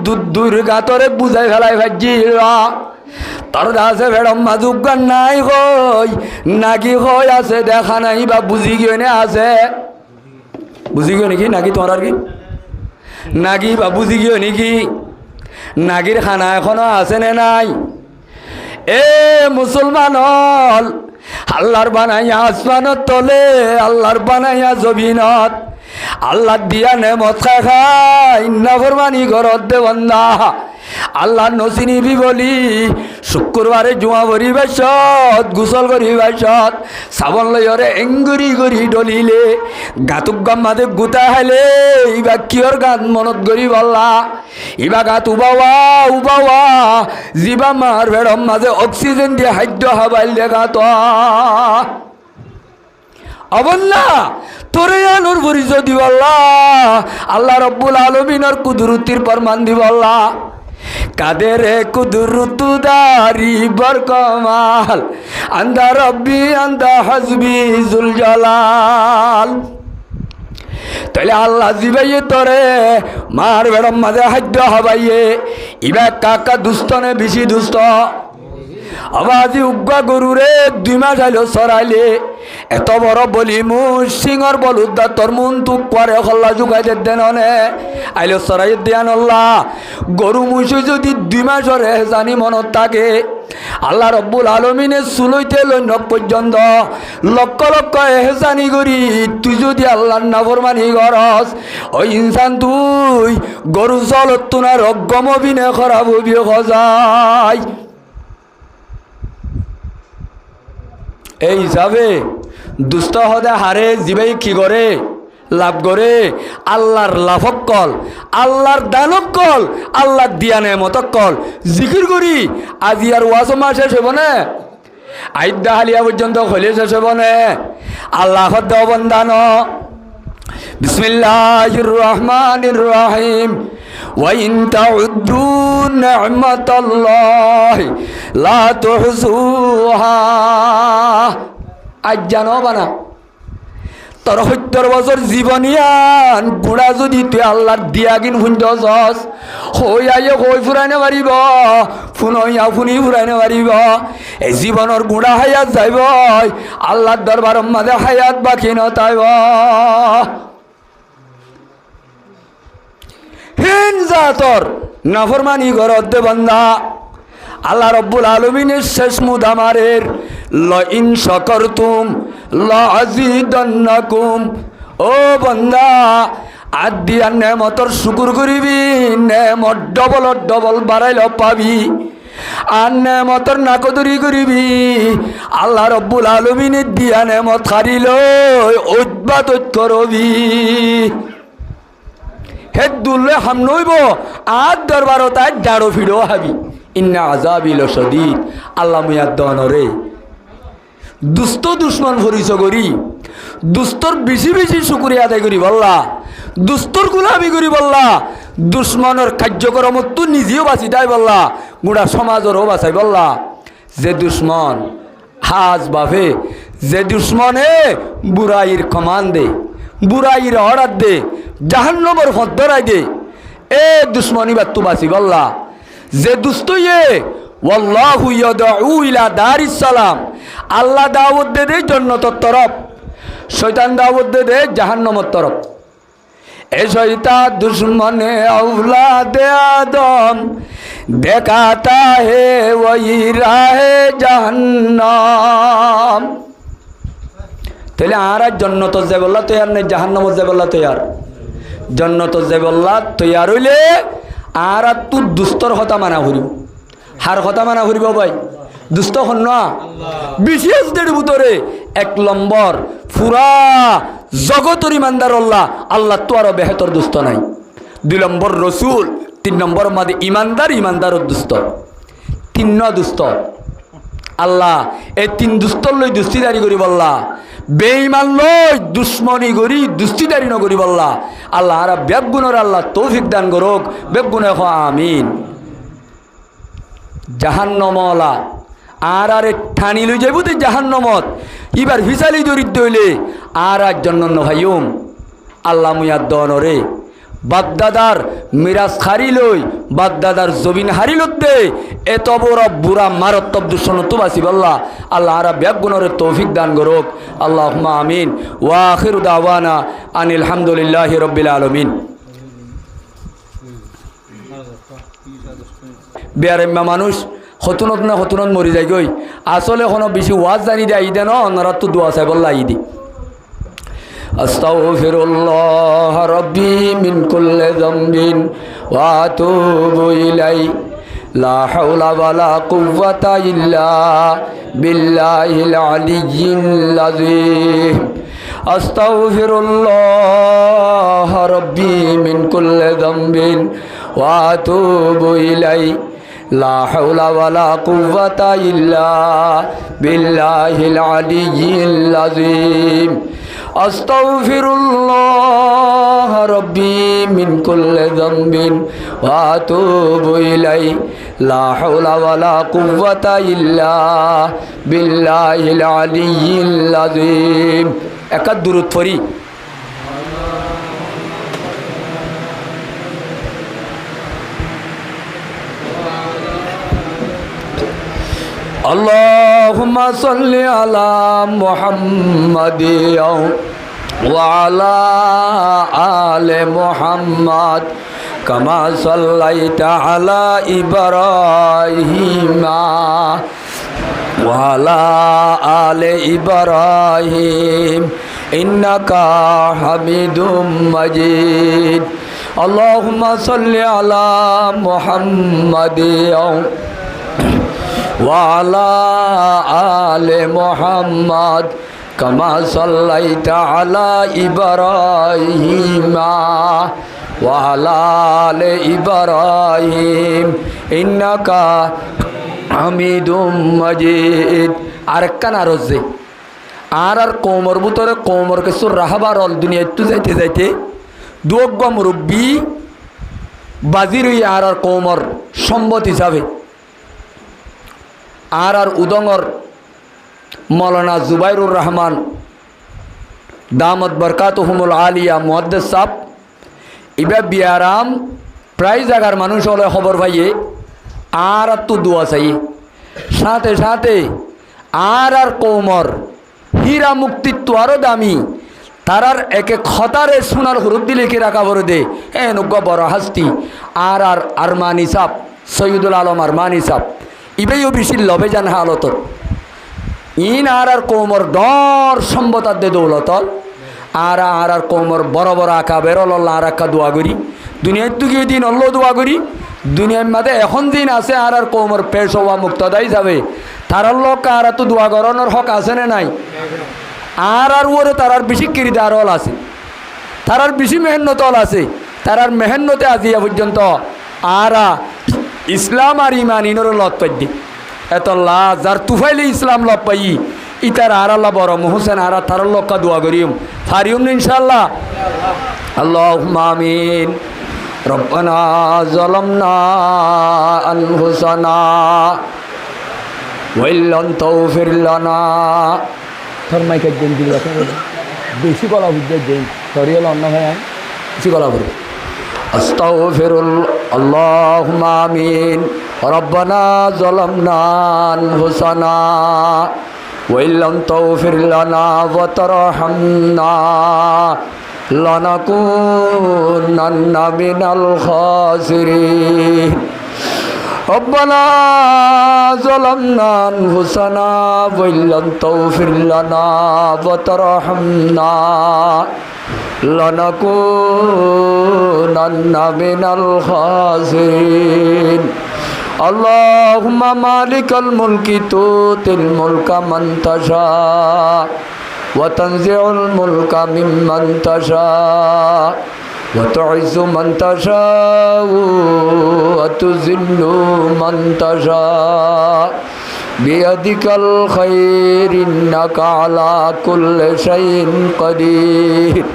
দুধ দুই গাঁতরে বুঝাই ফেলাই ভাজিরা তোর আছে ফেড়ম মাজুক গান নাই হই নাকি হই আছে দেখা নাই বা বুঝি গিয়ে নে আছে বুঝি গিয়ে নাকি নাকি তোমার আর কি নাকি বা বুঝি গিয়ে নাকি নাগির খানা এখনো আছে নে নাই এ মুসলমান হল আল্লাহর বানাইয়া আসমানত তলে আল্লাহর বানাইয়া জমিনত আল্লাহ দিয়া নেমত খাই নাফরমানি ঘরত দে বন্দা আল্লাহ নসিনিবি বলি শুক্রবারে জুয়া ভরি বাইছত গুসল করি বাইছত সাবন লয়রে এঙ্গুরি গরি ডলিলে গাতুক গাম মাদে গুতা হাইলে ইবা কিয়র গান মনত গরি বললা ইবা গাত উবাওয়া জিবা মার ভেড়ম মাঝে অক্সিজেন দিয়ে খাদ্য হাবাইল দে গাত অবল্লা তোরে আলোর পরিচয় দিবল্লা আল্লাহ রব্বুল আলমিনের কুদরতির প্রমাণ দিবল্লা কাদের কুদরতু দারি বরকমাল আন্দা রব্বি আন্দা হাসবি জুল জালাল তাহলে আল্লাহ জিবাইয়ে তোরে মার বেড়ম মাঝে খাদ্য হবাইয়ে ইবা কাকা দুস্থ নে বেশি দুস্থ আবাজি উগ্গা গরুরে 2 মাস আইলো সরাইলে এত বড় বলি সিংহর বলুদ্দা তোর মন তুক পরে হল্লা জুগাই দেন অনে আইল সরাই দিয়ান আল্লাহ গরু মুসু যদি 2 মাসের জানি মনত থাকে আল্লাহ রব্বুল আলমিনের সুলইতে লৈন্য পর্যন্ত লক্ষ লক্ষ এহসানি করি তুই যদি আল্লাহর নাফরমানি করস ওই ইনসান তুই গরু চলত তুনার অজ্ঞমবিনে খারাপ হবি খজাই এই হিসাবে দুষ্ট হদে হারে জিবাই কি করে লাভ করে আল্লাহর লাভকল আল্লাহর দানকল আল্লাহর দিয়ানে মতকল জিকির করি আজি আর ওয়াজ শেষ হব না আইদা হালিয়া পর্যন্ত হলে শেষ হব না আল্লাহ বন্দান বিসমিল্লাহির রহমানির রহিম وَإِن تَعُدُّوا نِعْمَةَ اللَّهِ لَا تُحْصُوهَا আজ জানো বানা তোর 70 বছর জীবনিয়ান বুড়া যদি তুই আল্লাহর দিয়াগিন ফুঞ্জস হই আইয়ে হই ফুরাইনে পারিব ফুনইয়া ফুনি ফুরাইনে পারিব এই জীবনের বুড়া হায়াত যাইব আল্লাহর দরবার মাঝে হায়াত বাকি নতাইব হিন জাতর নাফরমানি গরত দে বান্দা আল্লাহ রব্বুল আলামিনের শেষ মুদামারের লাইন শাকারতুম লাযিদান্নাকুম ও বান্দা আদিয়া নেমতর শুকর করিবি নেমত ডবল ডবল বাড়াইল পাবি আর নেমতর নাকদরি করিবি আল্লাহ রব্বুল আলামিনের দিয়া নেমত হারিল উৎবাত করবি হেদ দুললে হাম নইব আর দরবারও তাই ডাড়ো ফিড়ো হাবি ইন্না আযাবিল শাদীদ আল্লাহ মুয়াদ্দনরে দুষ্ট দুশ্মন ভরিছ করি দুস্তর বেশি বেশি শুকরিয়া আদায় করি বললা দুস্তর গুলামি করি বললা দুশ্মনের কার্যক্রম তো নিজেও বাঁচি তাই বললা গোটা সমাজেরও বাঁচাই বললা যে দুশ্মন হাজ বাফে যে দুশ্মনে বুড়াইয়ের কমান দে বুড়াইয়ের অর্ডার দে জাহান্নামের পথ ধরাই দে এ দুশ্মনী বাত্তু বাঁচি বললা যে দুস্তইয়ে ওয়াল্লাহু ইয়াদউ ইলা দারিস সালাম আল্লাহ দাওয়াত দে দে জান্নাতের তরফ শয়তান দাওয়াত দে দে জাহান্নামের তরফ এ শয়তান দুশ্মনে औलादे आदम দেখাতা হে ওই রাহে জাহান্নাম তাহলে আর জান্নাত যাবে বললা তৈয়ার নেই জাহান্নাম যাবে বললা তৈয়ার জান্নাত যাবে বললা তৈয়ার হইলে আর তুই দুস্তর কথা মানা করিব হার কথা মানা করিব ভাই দুষ্ট হন না বিশেষ দেড় ভিতরে 1 নম্বর পুরা জগতর ইমানদার আল্লাহ আল্লাহ তো আরো বেহতর দুষ্ট নাই 2 নম্বর রসুল 3 নম্বর মাদে ইমানদার ইমানদারও দুষ্ট 3 দুষ্ট আল্লাহ এই 3 দুস্তর লই দুস্তিদারি করি বললা বেঈমান লই দুশ্মনী করি দুস্তিদারি নকরি বললা আল্লাহ আর বেগুনের আল্লাহ তৌফিক দান করুক বেগুনে হ আমিন জাহান্নামওয়ালা আর আরে ঠানি লই যাইব তো জাহান্নামত এবার হিসালি দরিদ্র হইলে আর জন্য ভাইম আল্লাহ মুয়াদ্দনরে বাগদাদার মিরাজ হারি লই বাগদাদার জমিন হারিল দে এত বড় বুড়া মারাত্মক দুশ্মন তো বাসি বললা আল্লাহ আর বেগুনের তৌফিক দান করুক আল্লাহুম্মা আমিন ওয়া আখিরু দাওয়ানা আনিল হামদুলিল্লাহি রাব্বিল আলামিন বেয়ারেম্মা মানুষ হতুনত না হতুনত মরি যায় গই আসলে কোনো বেশি ওয়াজ জানি দেয় ঈদে ন ওনারা তো দোয়া চাই বললা ঈদি আস্তাগফিরুল্লাহ রাব্বি মিন কুল্লি যামবিন ওয়া আতুবু ইলাই লা হাওলা ওয়ালা কুওয়াতা ইল্লা বিল্লাহিল আলিয়্যিল আযীম আস্তাগফিরুল্লাহ রাব্বি মিন কুল্লি যামবিন ওয়া আতুবু ইলাই লা হাওলা ওয়ালা কুওয়াতা ইল্লা বিল্লাহিল আলিয়্যিল আযীম আস্তাগফিরুল্লাহ রাব্বি মিন কুল্লি যামবিন ওয়া আতুবু ইলাইহি লা হাওলা ওয়ালা কুওয়াতা ইল্লা বিল্লাহিল আলিয়্যিল আযীম একাত দুরূদ পড়ি اللهم صل على محمد وعلى آل محمد كما صليت على إبراهيم وعلى آل إبراهيم إنك حميد مجيد اللهم صل على محمد وعلى آل محمد كما صليت على إبراهيم وعلى آل إبراهيم إنك حميد مجيد আরেকখান আরজে আর কোমর ভিতরে কোমর কিছু রাহাবার অল দুনিয়া একটু যাইতে যাইতে দুগ্গ মুরব্বী বাজির আর কোমর সম্বত হিসাবে আর উদঙ্গর মৌলানা জুবাইরুর রহমান দামত বরকাতুহুমুল আলিয়া মুহাদ্দিস সাহেব ইবা বিয়ারাম প্রায় জায়গার মানুষ হলে খবর পাইয়ে আর তো দোয়া চাই সাথে সাথে আর কোমর হীরা মুক্তিত্ব আরও দামি তারার একে খতারে সোনার হরুপ দিলে কি রাখা বড় দে এনজ্ঞ বড় হাস্তি আর আরমানি সাপ সৈয়দুল আলম আরমানি সাপ ইবেও বেশি লবে জান হালতর ইন আর কোমর ডর সম্বতার দে দৌলতল আর কোমর বড় বড় আঁকা বেরল আর আঁকা দোয়া করি দুনিয়ার তো গিয়ে দিন অল্ল দোয়া করি দুনিয়ার মাঝে এখন দিন আছে আর কোমর পেশ হওয়া মুক্তদাই যাবে তারার লোক আর তো দোয়া করানোর হক আছে না নাই আর ওরে তারার বেশি কিরিদার হল আছে তারার বেশি মেহনত হল আছে তারার মেহনতে আজিয়া পর্যন্ত আর ইসলাম আর ইমান ইনর লত পাই এত লা যার তুফাইলে ইসলাম লব পাই ইতার আর আল্লাহ বড় মোহসেন আর তারার লোক দোয়া করিম ফারিউম ইনশাআল্লাহ আল্লাহুম্মা আমিন রব্বানা যালামনা আনফুসানা ওয়া ইল্লাম তাগফির লানা ফরমাইকে দেন দিল বেশি গলা বুঝে দেন সরিয়াল অন্য হয় বেশি গলা বুঝে আস্তাগফিরুল্লাহ আল্লাহুম্মা আমিন রব্বানা যালামনা আনফুসানা ওয়া ইল্লাম তাগফির লানা ওয়া তারহামনা লানাকুনান্না মিনাল খাসিরিন ربنا ظلمنا أنفسنا وإن لم تغفر لنا وترحمنا لنكونن من الخاسرين اللهم مالك الملك تؤتي الملك من تشاء وتنزع الملك ممن تشاء وتعز من تشاء وتذل من تشاء بيدك الخير إنك على كل شيء قدير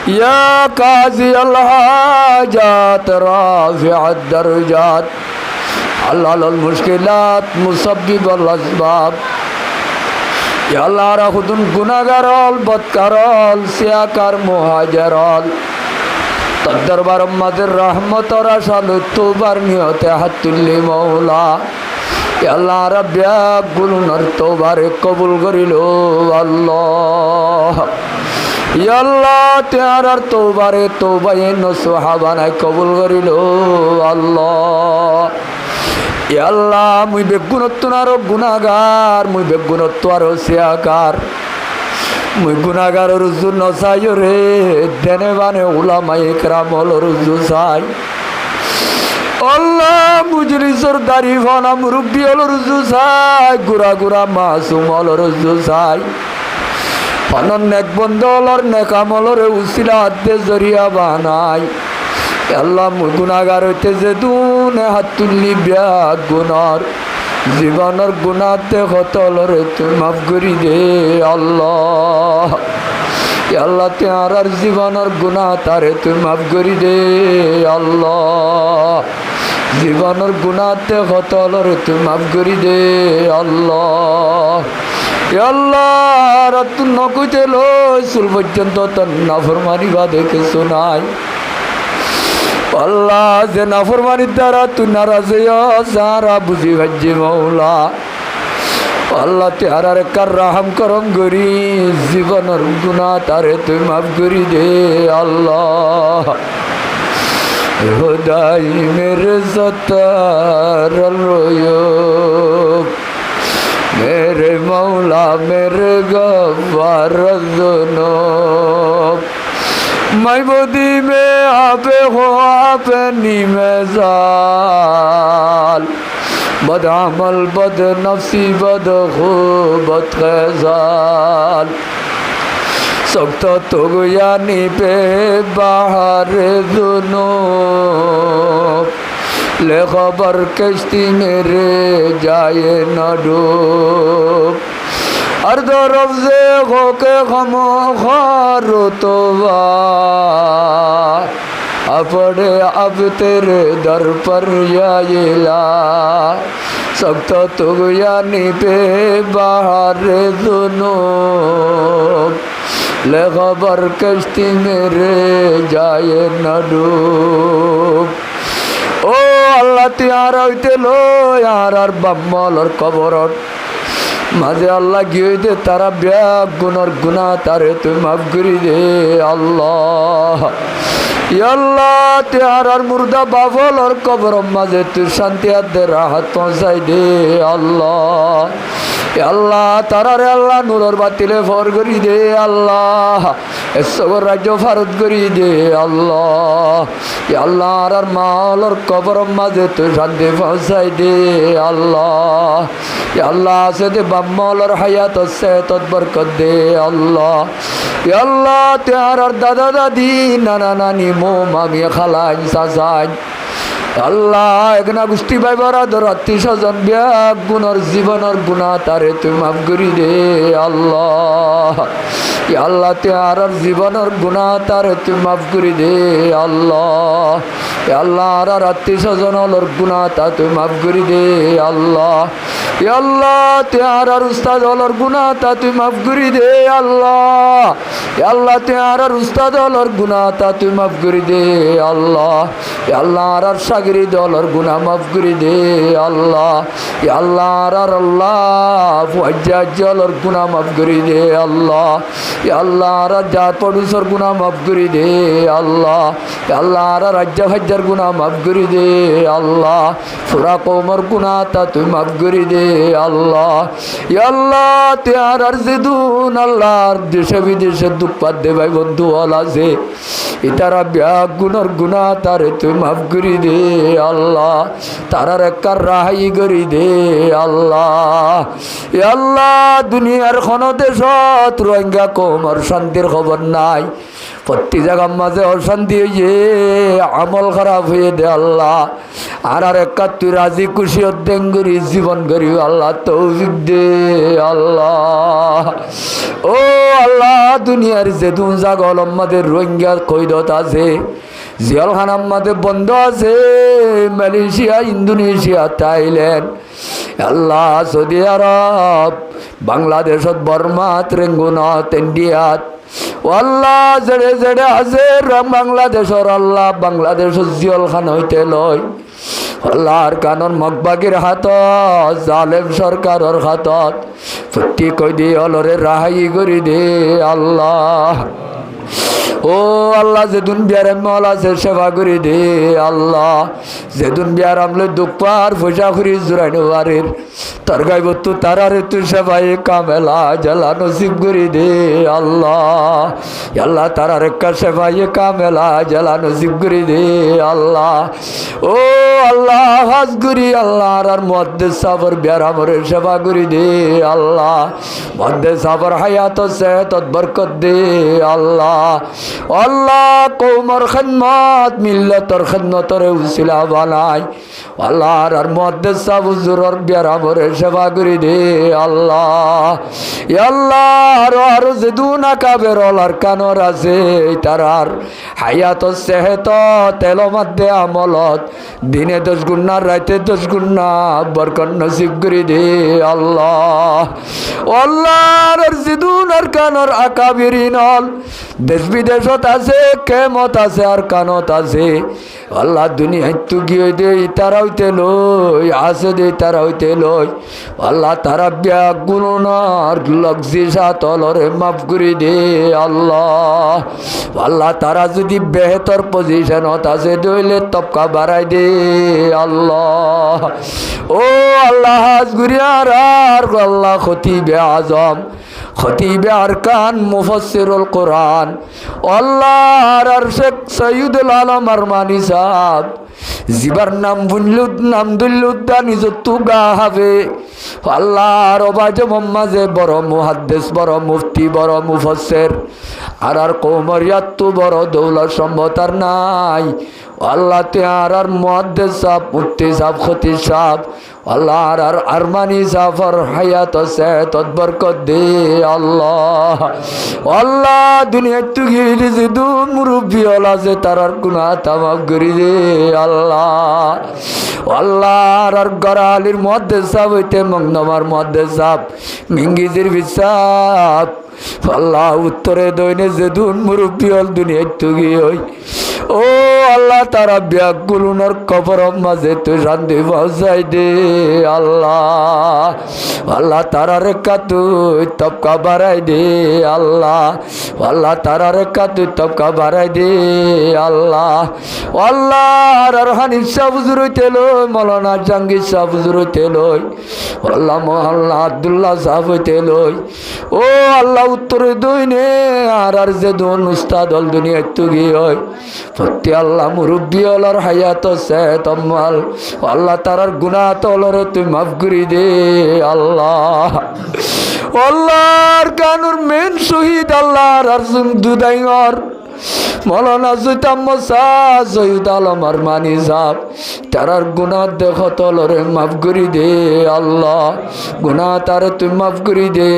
يا قاضي الحاجات رافع الدرجات حلل المشكلات مسبب الأسباب يا الله راخدن গুনাহগারল বদকারল সিয়াকার মুহাজিরল তোর দরবার মাদের রহমত আর আশাল তোবার নিয়তে হাত তুললি মওলা ইয়া আল্লাহ রাব্বিয়া গুনার তোবারে কবুল করিল আল্লাহ ইয়া আল্লাহ তেরার তোবারে তোবায়ে নসুহা বানাই কবুল করিল আল্লাহ ইয়া আল্লাহ মুই বেগুনত্ব আরো গুনাহগার মুই বেগুনত্ব আরো সিয়াকার মুই গুনাহগার রুজু নসাই রে দেনে বানে উলামায়ে কেরামল রুজু চাই আল্লাহ মুজলিসর দাড়ি ফানা মুরব্বি হল রুজু চাই গুড়া গুড়া মাসুম হল রুজু চাই পানন নেক বন্ধলর নেকামলরে উসিলা হাতে জরিয়া বানাই আল্লাহ মুই গুনাহগার হইতে যে দুনে হাত তুললি ব্যাগ গুনার জীবনের গুনাতে হতলরে তুই মাফ করি দে আল্লাহ আল্লাহ তেরার জীবনের গুনাহ তারে তুই মাফ করি দে আল্লাহ জীবনের গুনাতে হতলরে তুই মাফ করি দে আল্লাহ আল্লাহ রাত নকুতে লই চুল পর্যন্ত তোর নাফরমানি বাদে কিছু নাই আল্লাহ যে নাফরমানির দ্বারা তুই নারাজ যারা বুঝি ভাজ্যে মৌলা আল্লাহ তেহারার কার রাহাম করম করি জীবনের গুনাহ তারে তুই মাফ করি দে আল্লাহ খুদাই মেরে সত্তার রয়ব मेरे मौला मेरे गफ्फार ज़ुनूब मैं बदी में आपे हो आपे निमेज़ाल बद अमल बद नफ्सी बद खूब बद ख़ज़ाल सख्त तुग़यानी पे बाहर ज़ुनूब ले खबर कश्ती मेरे जाए न डूब अर्द रफ्ज़े हो के खमो खारो तो अपड़े अब तेरे दर पर या इला सख्त तुग़यानी पे बाहर ज़ुनूब ले खबर कश्ती मेरे जाए न डूब ও আল্লাহ তিয়ার হইতে লই আর বাম্মলর কবরত মাঝে আল্লাহ গিয়ে দে তারা ব্যাগ গুণর গুণা তারে তুই মাফ করি দে আল্লাহ আল্লাহ তিয়ার আর মুর্দা বাবলর কবর মাঝে তুই শান্তি আর দে রাহাত পৌঁছাই দে আল্লাহ আল্লাহ তারারে আল্লাহ নূরের বাতিলে ফর করি দে আল্লাহ এসবর রাজ্য ভারত করি দে আল্লাহ আল্লাহ আর মালর কবর মাঝে তুই শান্তি পৌঁছাই দে আল্লাহ আল্লাহ আছে দে বাম্মলর হায়াত সে তৎবরকত দে আল্লাহ আল্লাহ তার আর দাদা দাদি নানা নানি মো মামি খালাইন চাচাইন আল্লাহ একনা গোষ্ঠী ভাই বরাদর আত্মীয় স্বজন ব্যাগ গুণর জীবনের গুণা তারে তুই মাফ করি দে আল্লাহ আল্লাহ তার জীবনের গুণা তারে তুই মাফ করি দে আল্লাহ আল্লাহ আর আত্মীয় স্বজন হলর গুণা তা তুই মাফ করি দে আল্লাহ আল্লাহ তার উস্তাদ হলর গুণা তা তুই মাফ করি দে আল্লাহ আল্লাহ তার উস্তাদ হলর গুণা তা তুই মাফ করি দে আল্লাহ আল্লাহ আর সাগরি দলর গুণা মাফ করি দে আল্লাহ আল্লাহ আর আল্লাহ জলর গুণা মাফ করি দে আল্লাহ আল্লাহ আর জাত পড়ুসর গুণা মাফ করি দে আল্লাহ আল্লাহ আর রাজ্য হাজ্জার গুণা মাফ করি দে আল্লাহ সুরা কোমর গুণা তা তুই মাফ করি দে আল্লাহ আল্লাহ তার আর জিদুন আল্লাহর দেশে বিদেশে দুঃখ পাত দে ভাই বন্ধু হল আছে ইতারা ব্যাগ গুণর গুণা তারে তুই মাফ করি দে আল্লাহ তারার একবার রাহাই করি দে আল্লাহ আল্লাহ দুনিয়ার কোন দেশত রোহিঙ্গা কমর শান্তির খবর নাই প্রত্যেক জায়গার মাঝে অশান্তি হয়ে আমল খারাপ হয়ে দে আল্লাহ আর একবার তুই রাজি খুশি অধ্যয়ন করি জীবন করি আল্লাহ তৌফিক দে আল্লাহ ও আল্লাহ দুনিয়ার যে দুন জাগল আমাদের রোহিঙ্গা কৈদত আছে জেলখানা আমাদের বন্ধ আছে মালয়েশিয়া ইন্দোনেশিয়া থাইল্যান্ড আল্লাহ সৌদি আরব বাংলাদেশত বর্মা ত্রেঙ্গুনত ইন্ডিয়াত আল্লাহ জেড়ে জেড়ে আছে বাংলাদেশর আল্লাহ বাংলাদেশের জেলখানা হইতে লয় আল্লাহর কানন মগবাগির হাতত জালেম সরকারের হাতত প্রতি কইদি অলরে রাহাই করি দে আল্লাহ ও আল্লাহ যেদিন বিয়ারে মল আছে সেবা করি দে আল্লাহ যেদিন বিয়ার আমলে দুঃখ পার পয়সা করি জোরাই নেবারের তোর গাইব তু তারারে তুই সেবাই কামেলা জ্বালা নসিব করি দে আল্লাহ আল্লাহ তারার একটা সেবাই কামেলা জ্বালা নসিব করি দে আল্লাহ ও আল্লাহ হাজ করি আল্লাহ আর মধ্যে সাবর বিয়ার আমরে সেবা করি দে আল্লাহ মধ্যে সাবর হায়াত সেহত বরকত দে আল্লাহ আল্লাহ কৌমর খিদমত মিল্লতর খিদমতরে উসিলা বানাই আল্লাহ আর মধ্যে সাব হুজুরর বিয়ার আমরে সেবা করি দে আল্লাহ আল্লাহ আর যেদুনা কাবের অলার কানর আছে তারার হায়াত সেহত তেল মধ্যে আমলত দিনে 10 গুণ না রাতে 10 গুণ না বরকত নসিব করি দে আল্লাহ আল্লাহ আর যেদুনার কানর আকাবিরিনল দেশ বিদেশ আকাশত আছে, কেমত আছে, আর কানত আছে। আল্লাহ দুনিয়ায় তু গিয়ে দে তারা হইতে লই, আছে দে তারা হইতে লই। আল্লাহ তারা ব্যাগ গুণনার লগজি সাতলরে মাফ করে দে আল্লাহ। আল্লাহ তারা যদি বেহতর পজিশনত আছে দইলে তপকা বাড়াই দে আল্লাহ। ও আল্লাহ হাজগুরিয়ার আর আল্লাহ খতিবে আজম, খতিবে আরকান, মুফাসসিরুল কোরআন আল্লাহ আর শেখ সৈয়দুল আলম আরমানি সাহেব, জিবার নাম বুনলুদ নাম দুল্লুদ্দানি যতু গা হবে আল্লাহ রবাজ মোহাম্মদে বড় মুহাদ্দিস, বড় মুফতি, বড় মুফাসসির, আর কৌমরিয়াত বড় দৌলত সম্ভতার নাই আল্লাহ। তে আর মুহাদ্দিস সাহেব, মুফতি সাহেব, খতিব সাহেব আল্লাহ আর আরমানি সাফর হায়াত সেহত বরকত দে আল্লাহ। আল্লাহ দুনিয়া তু গিয়ে যে দুন মুরব্বী আল্লাহ যে তারার গুনাহ তামাম করে দে আল্লাহ। আল্লাহ আর গরালির মুহাদ্দিস সাহেব হইতে মংনমার মুহাদ্দিস সাহেব, মিঙ্গিজির বিশ্বাস আল্লাহ উত্তরে দইনে যে দুন মুরব্বী হল দুনিয়া তু গিয়ে হই। ও আল্লাহ তারা ব্যাগুলোর কবর মাঝে তুই শান্তি পৌঁছাই দে আল্লাহ। আল্লাহ তারা রেখা তুই তপকা বাড়াই দে আল্লাহ। আল্লাহ তারা রেখা তুই তপকা বাড়াই দে আল্লাহ। আল্লাহ আর হানিফ শাহ হুজুর হইতে লই, মৌলানা জাহাঙ্গীর শাহ হুজুর হইতে লই, আল্লাহ মোহাল্লা আব্দুল্লাহ সাহেব হইতে লই। ও আল্লাহ উত্তরে দইনে আর যে দুন উস্তাদ হল দুনিয়া তু গিয়ে হয় প্রতি আল্লাহ মুরব্বী হলার হায়াত সেহত মাল আল্লাহ তারার গুনাহ তলরে তুই মাফ করে দে আল্লাহ। আল্লাহর কানুর মেন শহীদ আল্লাহর আরজুম দুদাইর মৌলানা সৈয়দ আলম আরমানি সাহেব, তারার গুনাহ দেখো তলরে মাফ করে দে আল্লাহ। গুনাহ তারে তুই মাফ করে দে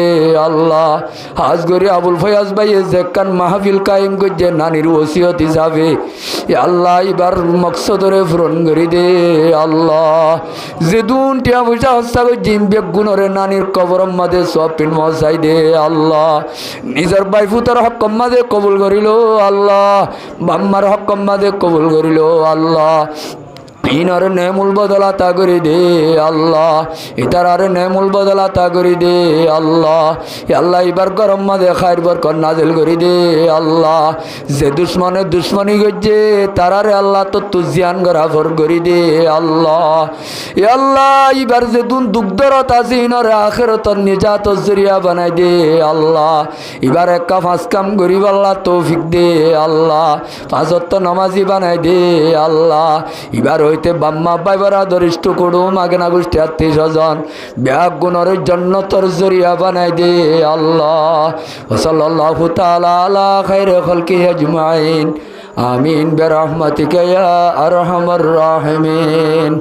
আল্লাহ। হাজ গরি আবুল ফয়াজ ভাইয়ে যেখান মাহফিল কায়েম করছে নানির ওসিয়ত হিসাবে আল্লাহ এবার মকসদরে পূরণ করে দে আল্লাহ। যে দুন টিয়া পয়সা হস্তা জিম বেগ গুণরে নানির কবর মাঝে সব পিন মশাই দে আল্লাহ। নিজের বাইফুতার হক মাঝে কবুল করিল আল্লাহ, বাম্মার হক মাঝে কবুল করিল আল্লাহ। ইনার নেমুল বদলাতা করে দে আল্লাহ, ইতার নেমুল বদলাতা করে দে আল্লাহ। আল্লাহ এবার গরম মাঝে খায়ের বরকত নাজিল করে দে আল্লাহ। যে দুশ্মনের দুশ্মনী গজ্জে তারারে আল্লাহ তো তুজিয়ান গরাফর করে দে আল্লাহ। আল্লাহ এবার যে দুন দুগ্ধরত আছে ইনার আখিরাতর নিজাত জরিয়া বানাই দে আল্লাহ। এবার একা পাঁচ কাম গরিব আল্লাহ তৌফিক দে আল্লাহ। পাঁচ ওয়াক্ত নামাজি বানাই দে আল্লাহ। এবার হইতে বাম্মা বাইবারা দরিষ্ঠ কুড়ুম আগেনা গোষ্ঠী আত্মীয় স্বজন ব্যাগ গুণের জন্য তোর জরিয়া বানাই দে আল্লাহ। সাল্লাল্লাহু তাআলা আলা খায়রি খালকি আজমাইন আমিন বিরহমাতিকা ইয়া আরহামার রাহিমিন।